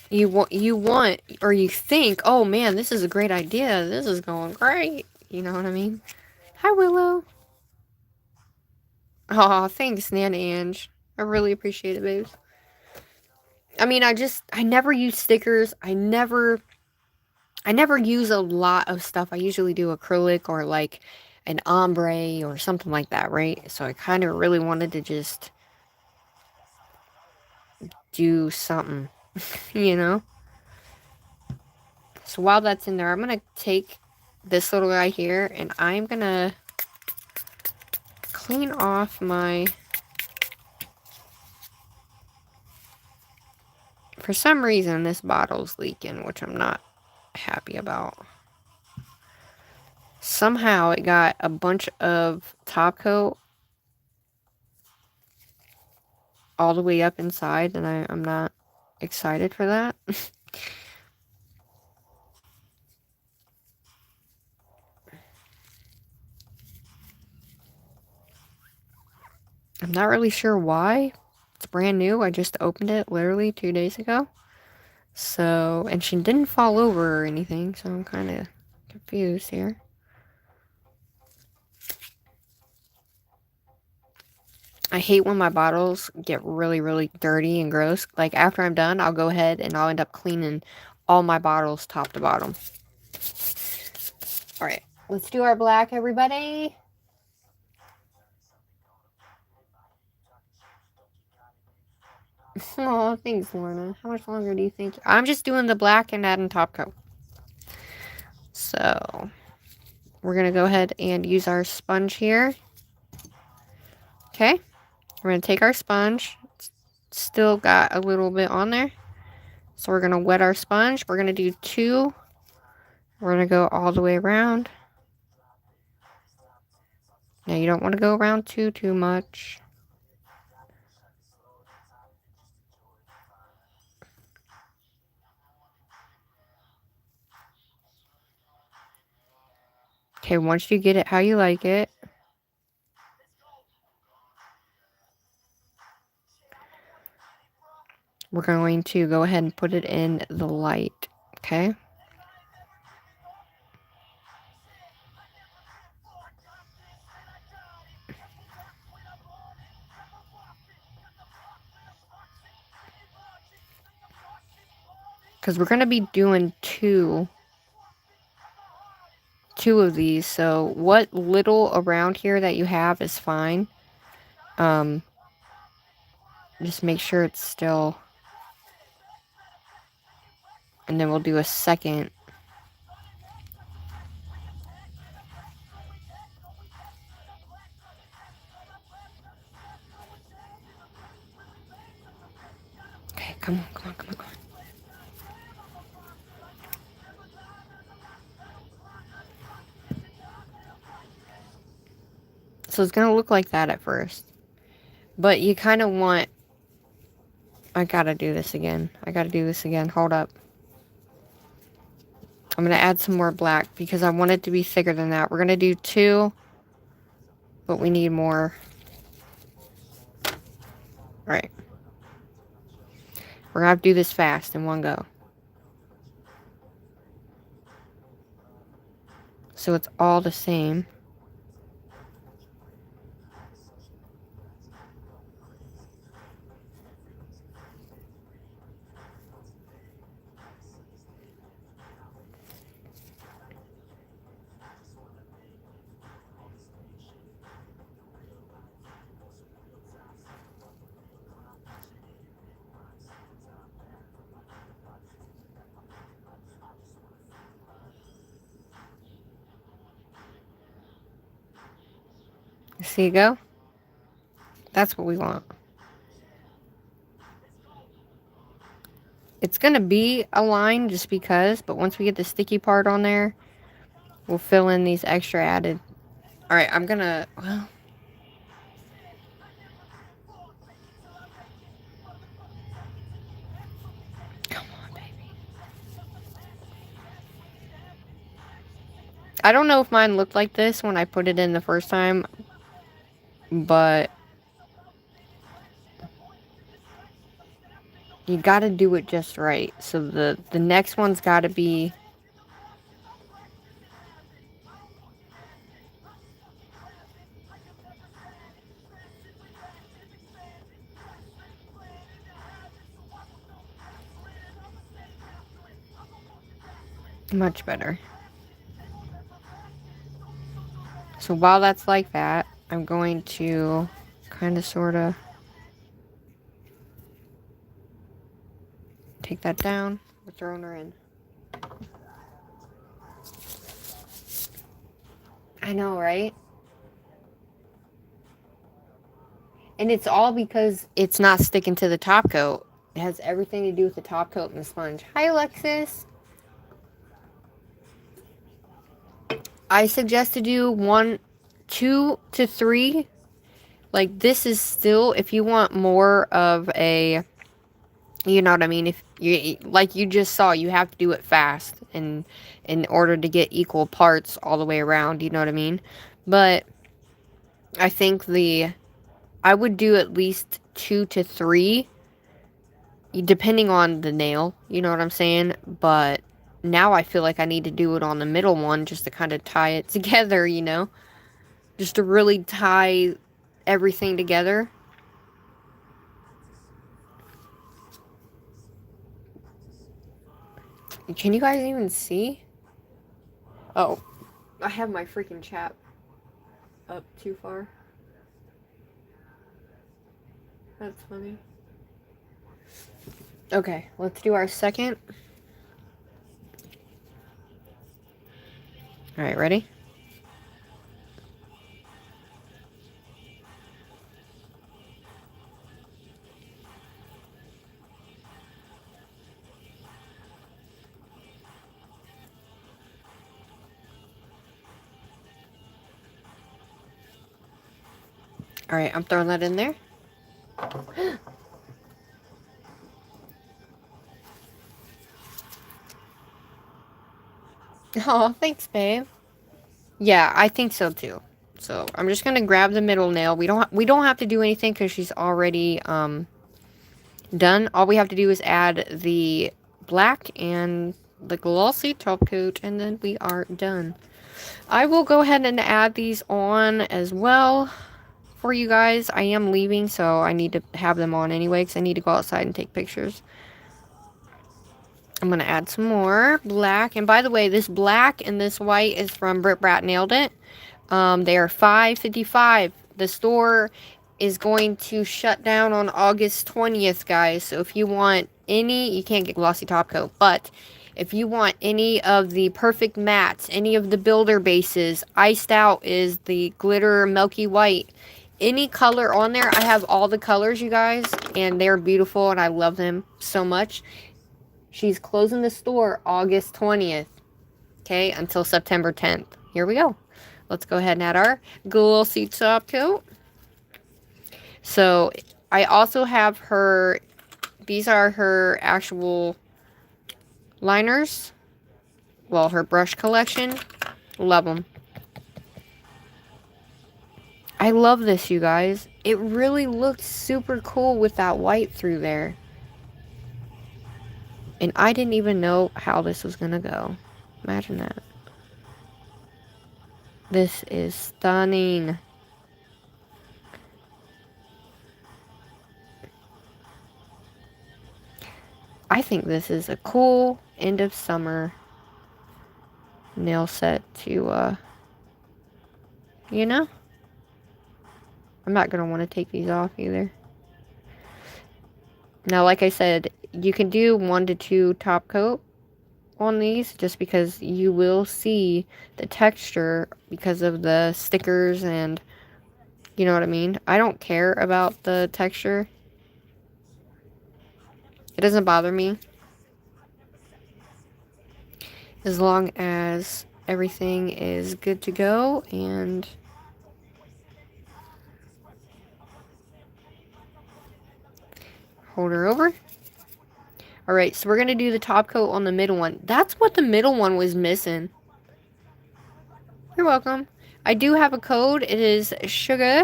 you want, or you think, oh man, this is a great idea, this is going great, you know what I mean? Hi, Willow. Aw, thanks, Nan Ange. I really appreciate it, babes. I mean, I never use stickers. I never use a lot of stuff. I usually do acrylic, or like, an ombre or something like that, right? So I kind of really wanted to just do something, you know? So while that's in there, I'm going to take this little guy here and I'm going to clean off my... For some reason, this bottle's leaking, which I'm not happy about. Somehow it got a bunch of top coat all the way up inside, and I'm not excited for that. I'm not really sure why. It's brand new. I just opened it literally 2 days ago. So, and she didn't fall over or anything, so I'm kind of confused here. I hate when my bottles get really, really dirty and gross. Like, after I'm done, I'll go ahead and I'll end up cleaning all my bottles top to bottom. Alright, let's do our black, everybody. Oh, thanks, Lorna. How much longer do you think? I'm just doing the black and adding top coat. So, we're going to go ahead and use our sponge here. Okay. We're going to take our sponge. It's still got a little bit on there. So, we're going to wet our sponge. We're going to do 2. We're going to go all the way around. Now, you don't want to go around too much. Okay, once you get it how you like it, we're going to go ahead and put it in the light, okay? Because we're going to be doing two of these, so what little around here that you have is fine. Just make sure it's still... And then we'll do a second. Okay, come on. So it's gonna look like that at first. But you kind of want... I gotta do this again. Hold up. I'm gonna add some more black because I want it to be thicker than that. We're gonna do 2, but we need more. Alright. We're gonna have to do this fast in one go. So it's all the same. See you go? That's what we want. It's gonna be a line just because, but once we get the sticky part on there, we'll fill in these extra added. Alright, I'm gonna... Well... Come on, baby. I don't know if mine looked like this when I put it in the first time, but... You gotta do it just right. So the next one's gotta be... much better. So while that's like that, I'm going to kind of sort of take that down. We're throwing her in. I know, right? And it's all because it's not sticking to the top coat. It has everything to do with the top coat and the sponge. Hi, Alexis. I suggest to do 1, 2 to 3. Like, this is still, if you want more of a, you know what I mean? If you, like you just saw, you have to do it fast in order to get equal parts all the way around, you know what I mean? But I think I would do at least 2 to 3, depending on the nail, you know what I'm saying? But now I feel like I need to do it on the middle one just to kind of tie it together, you know? Just to really tie everything together. Can you guys even see? Oh, I have my freaking chat up too far. That's funny. Okay, let's do our second. Alright, ready? Alright, I'm throwing that in there. Oh, thanks, babe. Yeah, I think so too. So I'm just gonna grab the middle nail. We don't have to do anything because she's already done. All we have to do is add the black and the glossy top coat, and then we are done. I will go ahead and add these on as well for you guys. I am leaving, so I need to have them on anyway because I need to go outside and take pictures. I'm going to add some more black. And by the way, this black and this white is from BRITTBRATNAILDIT. They are $5.55. The store is going to shut down on August 20th, guys. So if you want any, you can't get glossy top coat, but if you want any of the perfect mattes, any of the builder bases, iced out is the glitter milky white. Any color on there, I have all the colors, you guys, and they're beautiful, and I love them so much. She's closing the store August 20th, okay, until September 10th. Here we go. Let's go ahead and add our glossy top coat. So, I also have her, these are her actual liners. Well, her brush collection. Love them. I love this, you guys. It really looked super cool with that white through there. And I didn't even know how this was going to go. Imagine that. This is stunning. I think this is a cool end of summer nail set to, you know? I'm not going to want to take these off either. Now, like I said, you can do 1 to 2 top coat on these just because you will see the texture because of the stickers and, you know what I mean? I don't care about the texture. It doesn't bother me. As long as everything is good to go and hold her over. Alright, so we're going to do the top coat on the middle one. That's what the middle one was missing. You're welcome. I do have a code. It is sugar.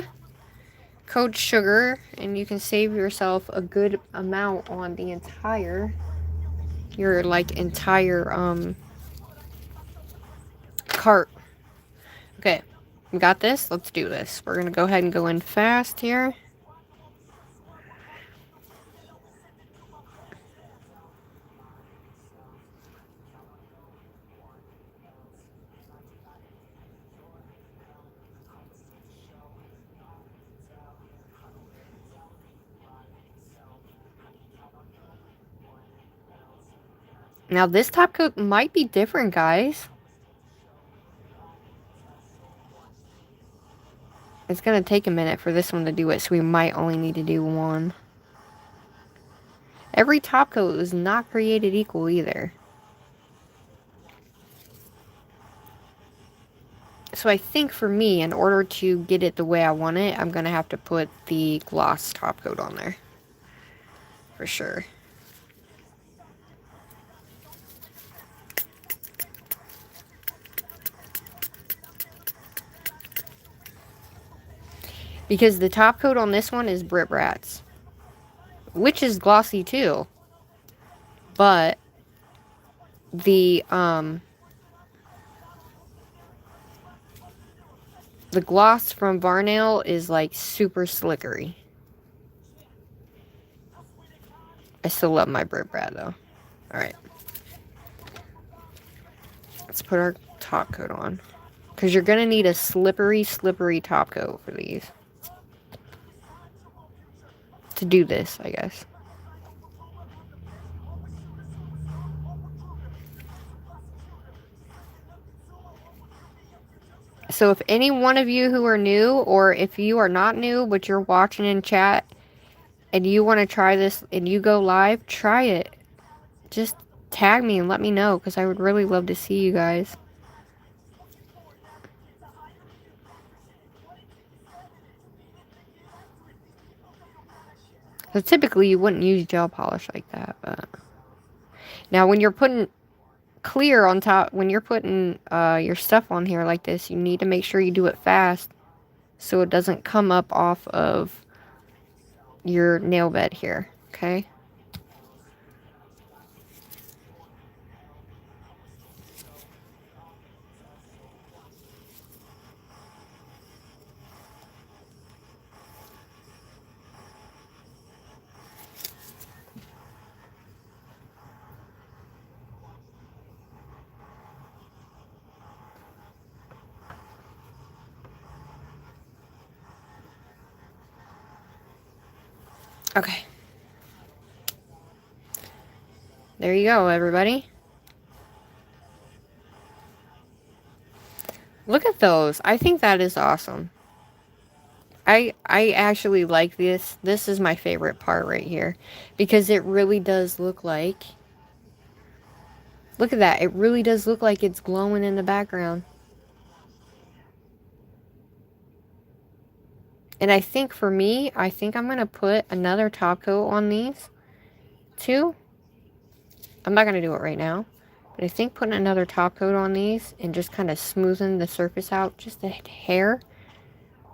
Code sugar. And you can save yourself a good amount on the entire, your like entire cart. Okay, we got this. Let's do this. We're going to go ahead and go in fast here. Now, this top coat might be different, guys. It's going to take a minute for this one to do it, so we might only need to do one. Every top coat is not created equal either. So I think for me, in order to get it the way I want it, I'm going to have to put the gloss top coat on there. For sure. Because the top coat on this one is BRITTBRAT's, which is glossy too. But the gloss from VARNAIL is like super slickery. I still love my BRITTBRAT though. Alright. Let's put our top coat on. Because you're going to need a slippery top coat for these. To do this, I guess. So if any one of you who are new, or if you are not new, but you're watching in chat, and you want to try this, and you go live, try it. Just tag me and let me know, because I would really love to see you guys. So typically you wouldn't use gel polish like that, but... Now when you're putting clear on top, when you're putting your stuff on here like this, you need to make sure you do it fast so it doesn't come up off of your nail bed here, okay? Okay. There you go, everybody. Look at those. I think that is awesome. I actually like this. This is my favorite part right here. Because it really does look like... Look at that. It really does look like it's glowing in the background. And I think for me, I think I'm going to put another top coat on these too. I'm not going to do it right now. But I think putting another top coat on these and just kind of smoothing the surface out just a hair.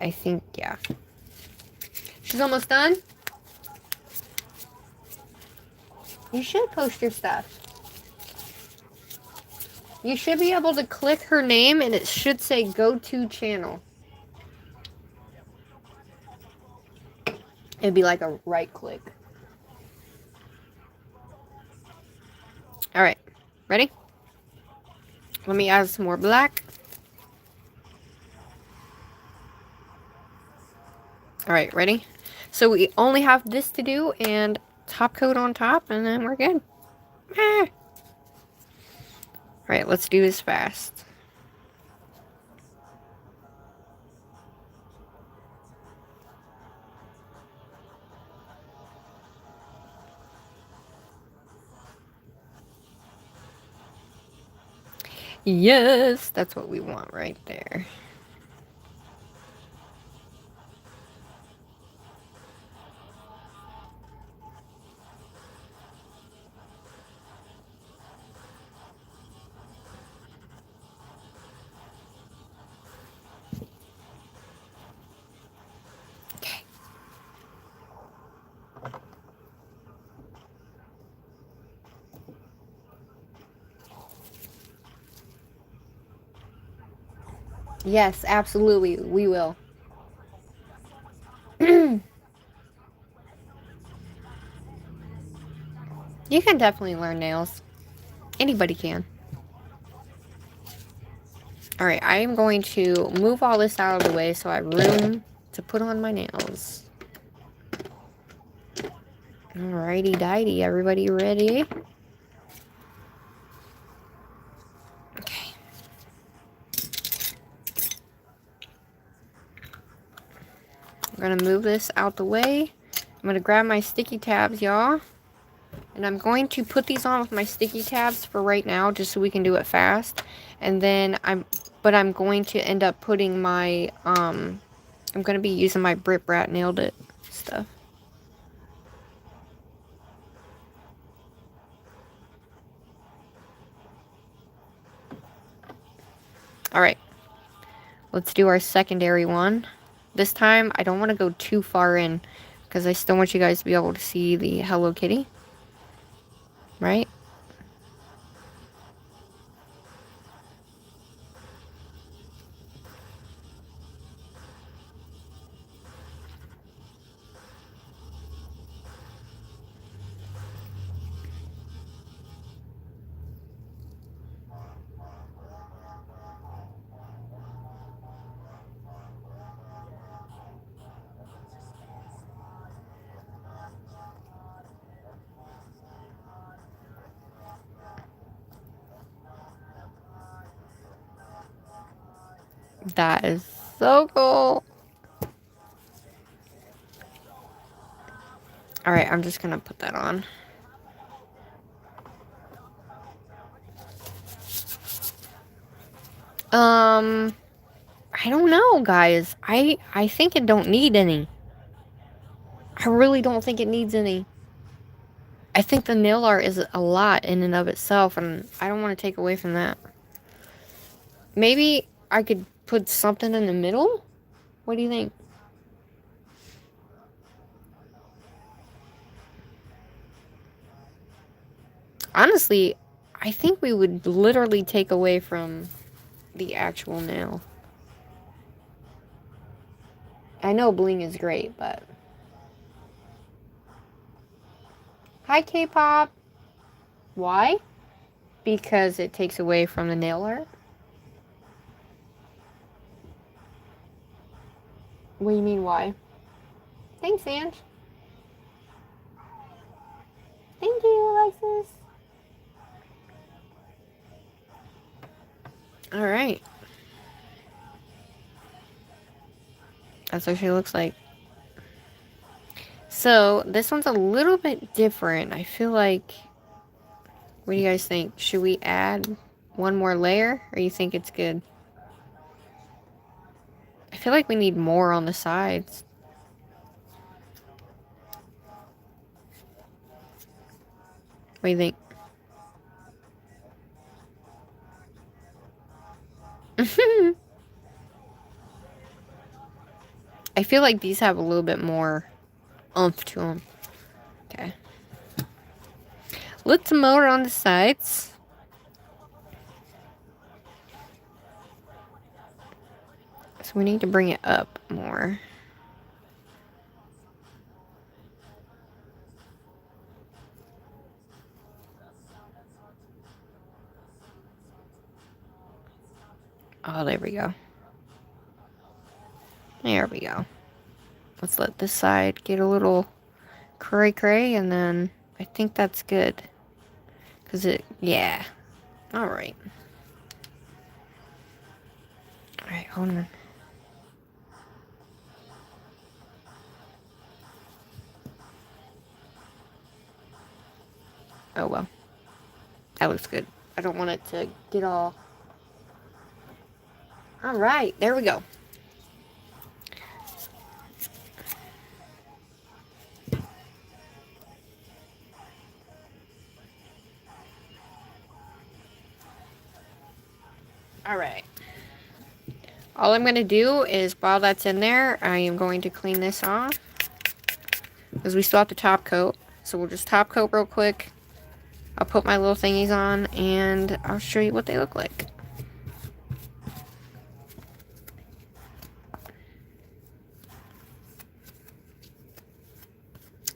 I think, yeah. She's almost done. You should post your stuff. You should be able to click her name and it should say go to channel. It'd be like a right click. Alright, ready? Let me add some more black. Alright, ready? So we only have this to do and top coat on top and then we're good. Ah. Alright, let's do this fast. Yes, that's what we want right there. Okay. Yes, absolutely, we will. You can definitely learn nails. Anybody can. Alright, I am going to move all this out of the way so I have room to put on my nails. Alrighty-dighty, everybody ready? We're going to move this out the way. I'm going to grab my sticky tabs, y'all. And I'm going to put these on with my sticky tabs for right now, just so we can do it fast. And then I'm going to end up putting my, I'm going to be using my BRITTBRATNAILDIT stuff. Alright. Let's do our secondary one. This time, I don't want to go too far in, because I still want you guys to be able to see the Hello Kitty. Right? That is so cool. Alright, I'm just gonna put that on. I don't know, guys. I think it don't need any. I really don't think it needs any. I think the nail art is a lot in and of itself, and I don't want to take away from that. Maybe I could put something in the middle? What do you think? Honestly, I think we would literally take away from the actual nail. I know bling is great, but... Hi, K-pop! Why? Because it takes away from the nail art? What do you mean, why? Thanks, Ange. Thank you, Alexis. Alright. That's what she looks like. So, this one's a little bit different. I feel like... What do you guys think? Should we add one more layer? Or you think it's good? I feel like we need more on the sides. What do you think? I feel like these have a little bit more oomph to them. Okay. Let's mow it on the sides. So we need to bring it up more. Oh, there we go. There we go. Let's let this side get a little cray-cray, and then I think that's good. Because it, yeah. Alright. Alright, hold on. Oh, well. That looks good. I don't want it to get all... Alright, there we go. Alright. All I'm going to do is, while that's in there, I am going to clean this off. Because we still have to top coat. So we'll just top coat real quick. I'll put my little thingies on, and I'll show you what they look like.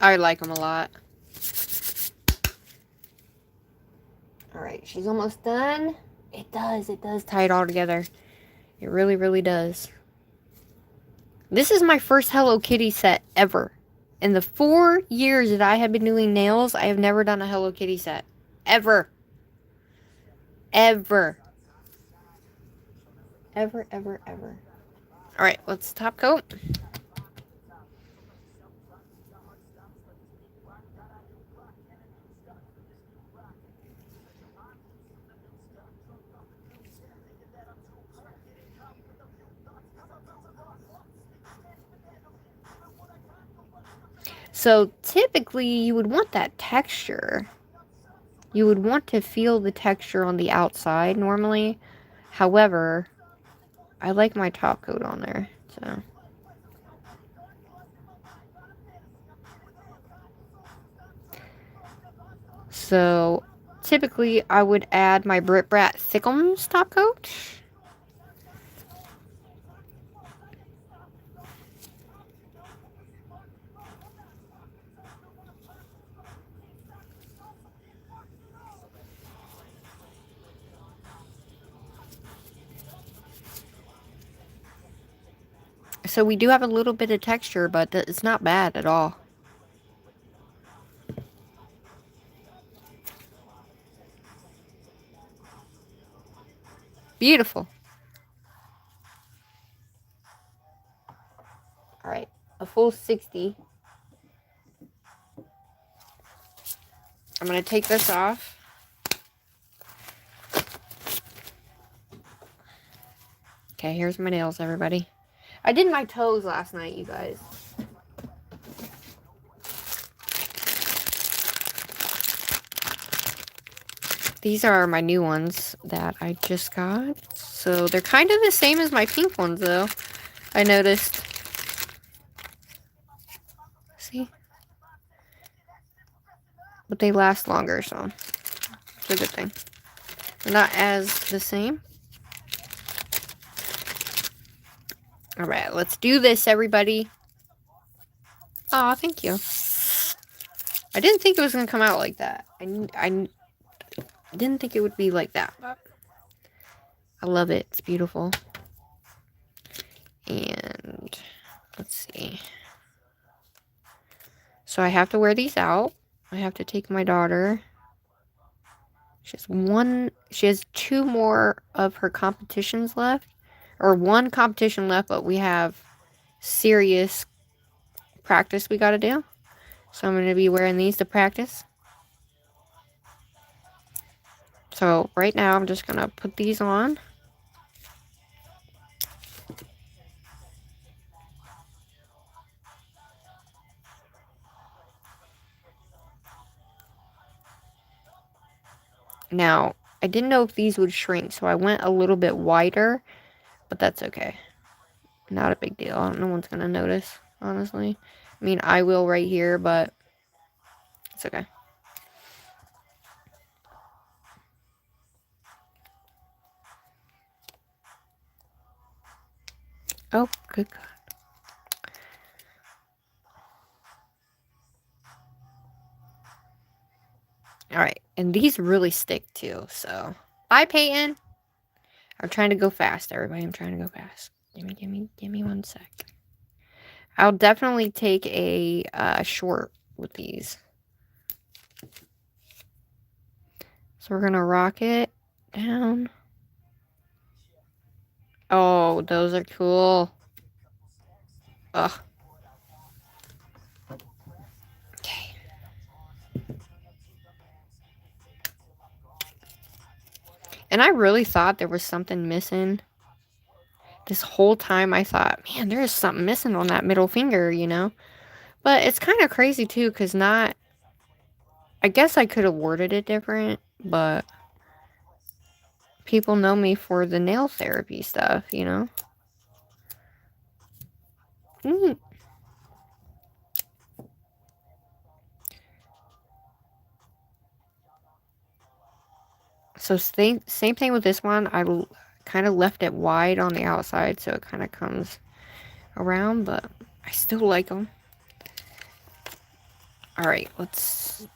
I like them a lot. Alright, she's almost done. It does tie it all together. It really, really does. This is my first Hello Kitty set ever. In the 4 years that I have been doing nails, I have never done a Hello Kitty set. Ever. Ever. Ever, ever, ever. Alright, let's top coat. So typically you would want that texture. You would want to feel the texture on the outside normally. However, I like my top coat on there, so. So typically I would add my BRITTBRAT Thickums top coat. So we do have a little bit of texture, but it's not bad at all. Beautiful. Alright, a full 60. I'm going to take this off. Okay, here's my nails, everybody. I did my toes last night, you guys. These are my new ones that I just got. So they're kind of the same as my pink ones, though. I noticed. See? But they last longer, so it's a good thing. They're not as the same. Alright, let's do this, everybody. Aw, thank you. I didn't think it was going to come out like that. I didn't think it would be like that, but I love it. It's beautiful. And let's see. So I have to wear these out. I have to take my daughter. She has 2 more of her competitions left. Or 1 competition left, but we have serious practice we got to do. So I'm going to be wearing these to practice. So right now I'm just going to put these on. Now, I didn't know if these would shrink, so I went a little bit wider, but that's okay. Not a big deal. No one's going to notice, honestly. I mean, I will right here, but it's okay. Oh, good God. Alright, and these really stick too, so. Bye, Peyton. I'm trying to go fast, everybody. I'm trying to go fast. Give me 1 sec. I'll definitely take a short with these. So we're going to rock it down. Oh, those are cool. Ugh. Okay. And I really thought there was something missing. This whole time I thought, man, there is something missing on that middle finger, you know? But it's kind of crazy too, because I guess I could have worded it different, but people know me for the nail therapy stuff, you know? So same thing with this one. I kind of left it wide on the outside, so it kind of comes around, but I still like them. All right, let's.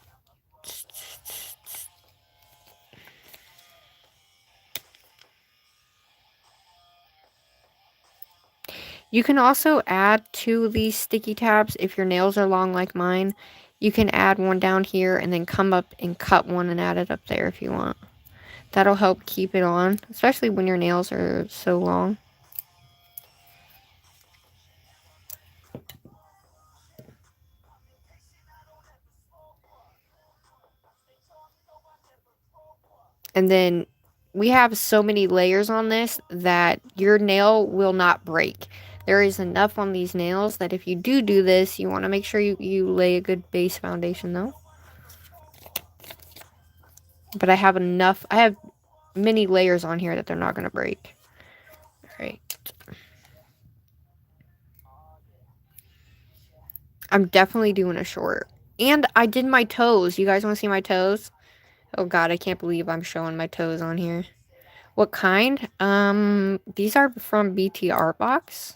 You can also add to these sticky tabs if your nails are long like mine. You can add one down here and then come up and cut one and add it up there if you want. That'll help keep it on, especially when your nails are so long. And then we have so many layers on this that your nail will not break. there is enough on these nails that if you do this, you want to make sure you lay a good base foundation though. But I have enough, I have many layers on here that they're not going to break. Alright. I'm definitely doing a short. And I did my toes. You guys want to see my toes? Oh god, I can't believe I'm showing my toes on here. What kind? These are from BT Art Box.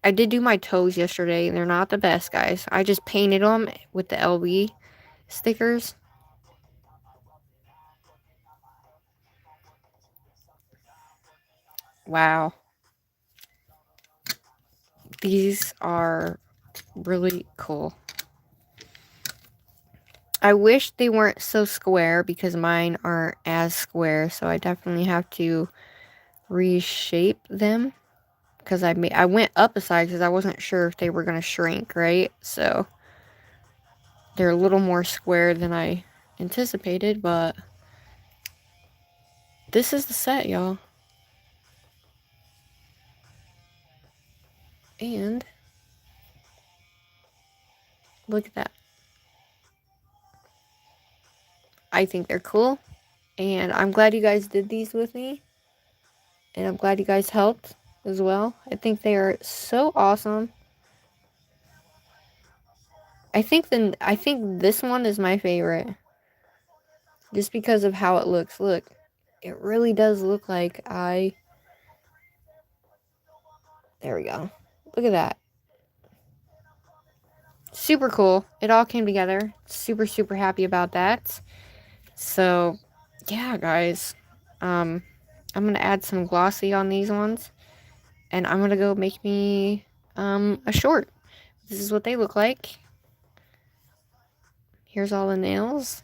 I did do my toes yesterday, and they're not the best, guys. I just painted them with the LV stickers. Wow. These are really cool. I wish they weren't so square because mine aren't as square, so I definitely have to reshape them because I went up a size because I wasn't sure if they were going to shrink, right? So they're a little more square than I anticipated, but this is the set, y'all. And look at that. I think they're cool, and I'm glad you guys did these with me, and I'm glad you guys helped as well. I think they are so awesome. I think this one is my favorite, just because of how it looks. Look, it really does look like there we go. Look at that. Super cool. It all came together. Super, super happy about that. So, yeah, guys. I'm going to add some glossy on these ones. And I'm going to go make me a short. This is what they look like. Here's all the nails.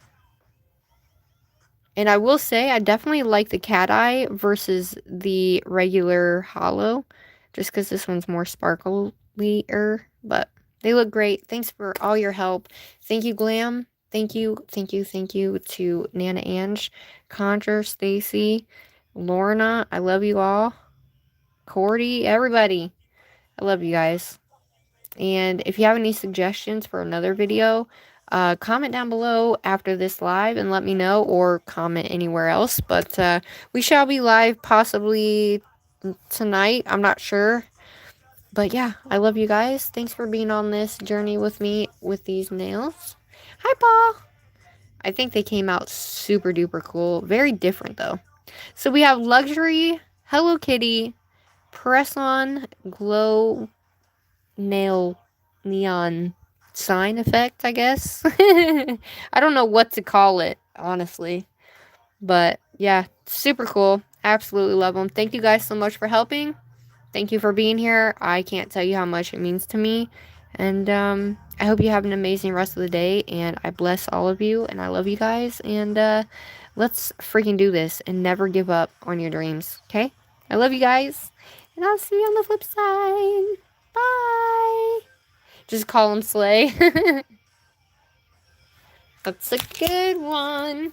And I will say, I definitely like the cat eye versus the regular hollow. Just because this one's more sparkly-er. But they look great. Thanks for all your help. Thank you, Glam. Thank you to Nana Ange, Conjure, Stacy, Lorna. I love you all. Cordy, everybody. I love you guys. And if you have any suggestions for another video, comment down below after this live and let me know, or comment anywhere else. But we shall be live possibly tonight. I'm not sure. But yeah, I love you guys. Thanks for being on this journey with me with these nails. Hi, Paul. I think they came out super duper cool. Very different though. So we have Luxury, Hello Kitty, Press On, Glow, Nail, Neon sign effect, I guess. I don't know what to call it, honestly. But yeah, super cool. Absolutely love them. Thank you guys so much for helping. Thank you for being here. I can't tell you how much it means to me. And I hope you have an amazing rest of the day. And I bless all of you. And I love you guys. And let's freaking do this and never give up on your dreams. Okay? I love you guys. And I'll see you on the flip side. Bye. Just call him Slay. That's a good one.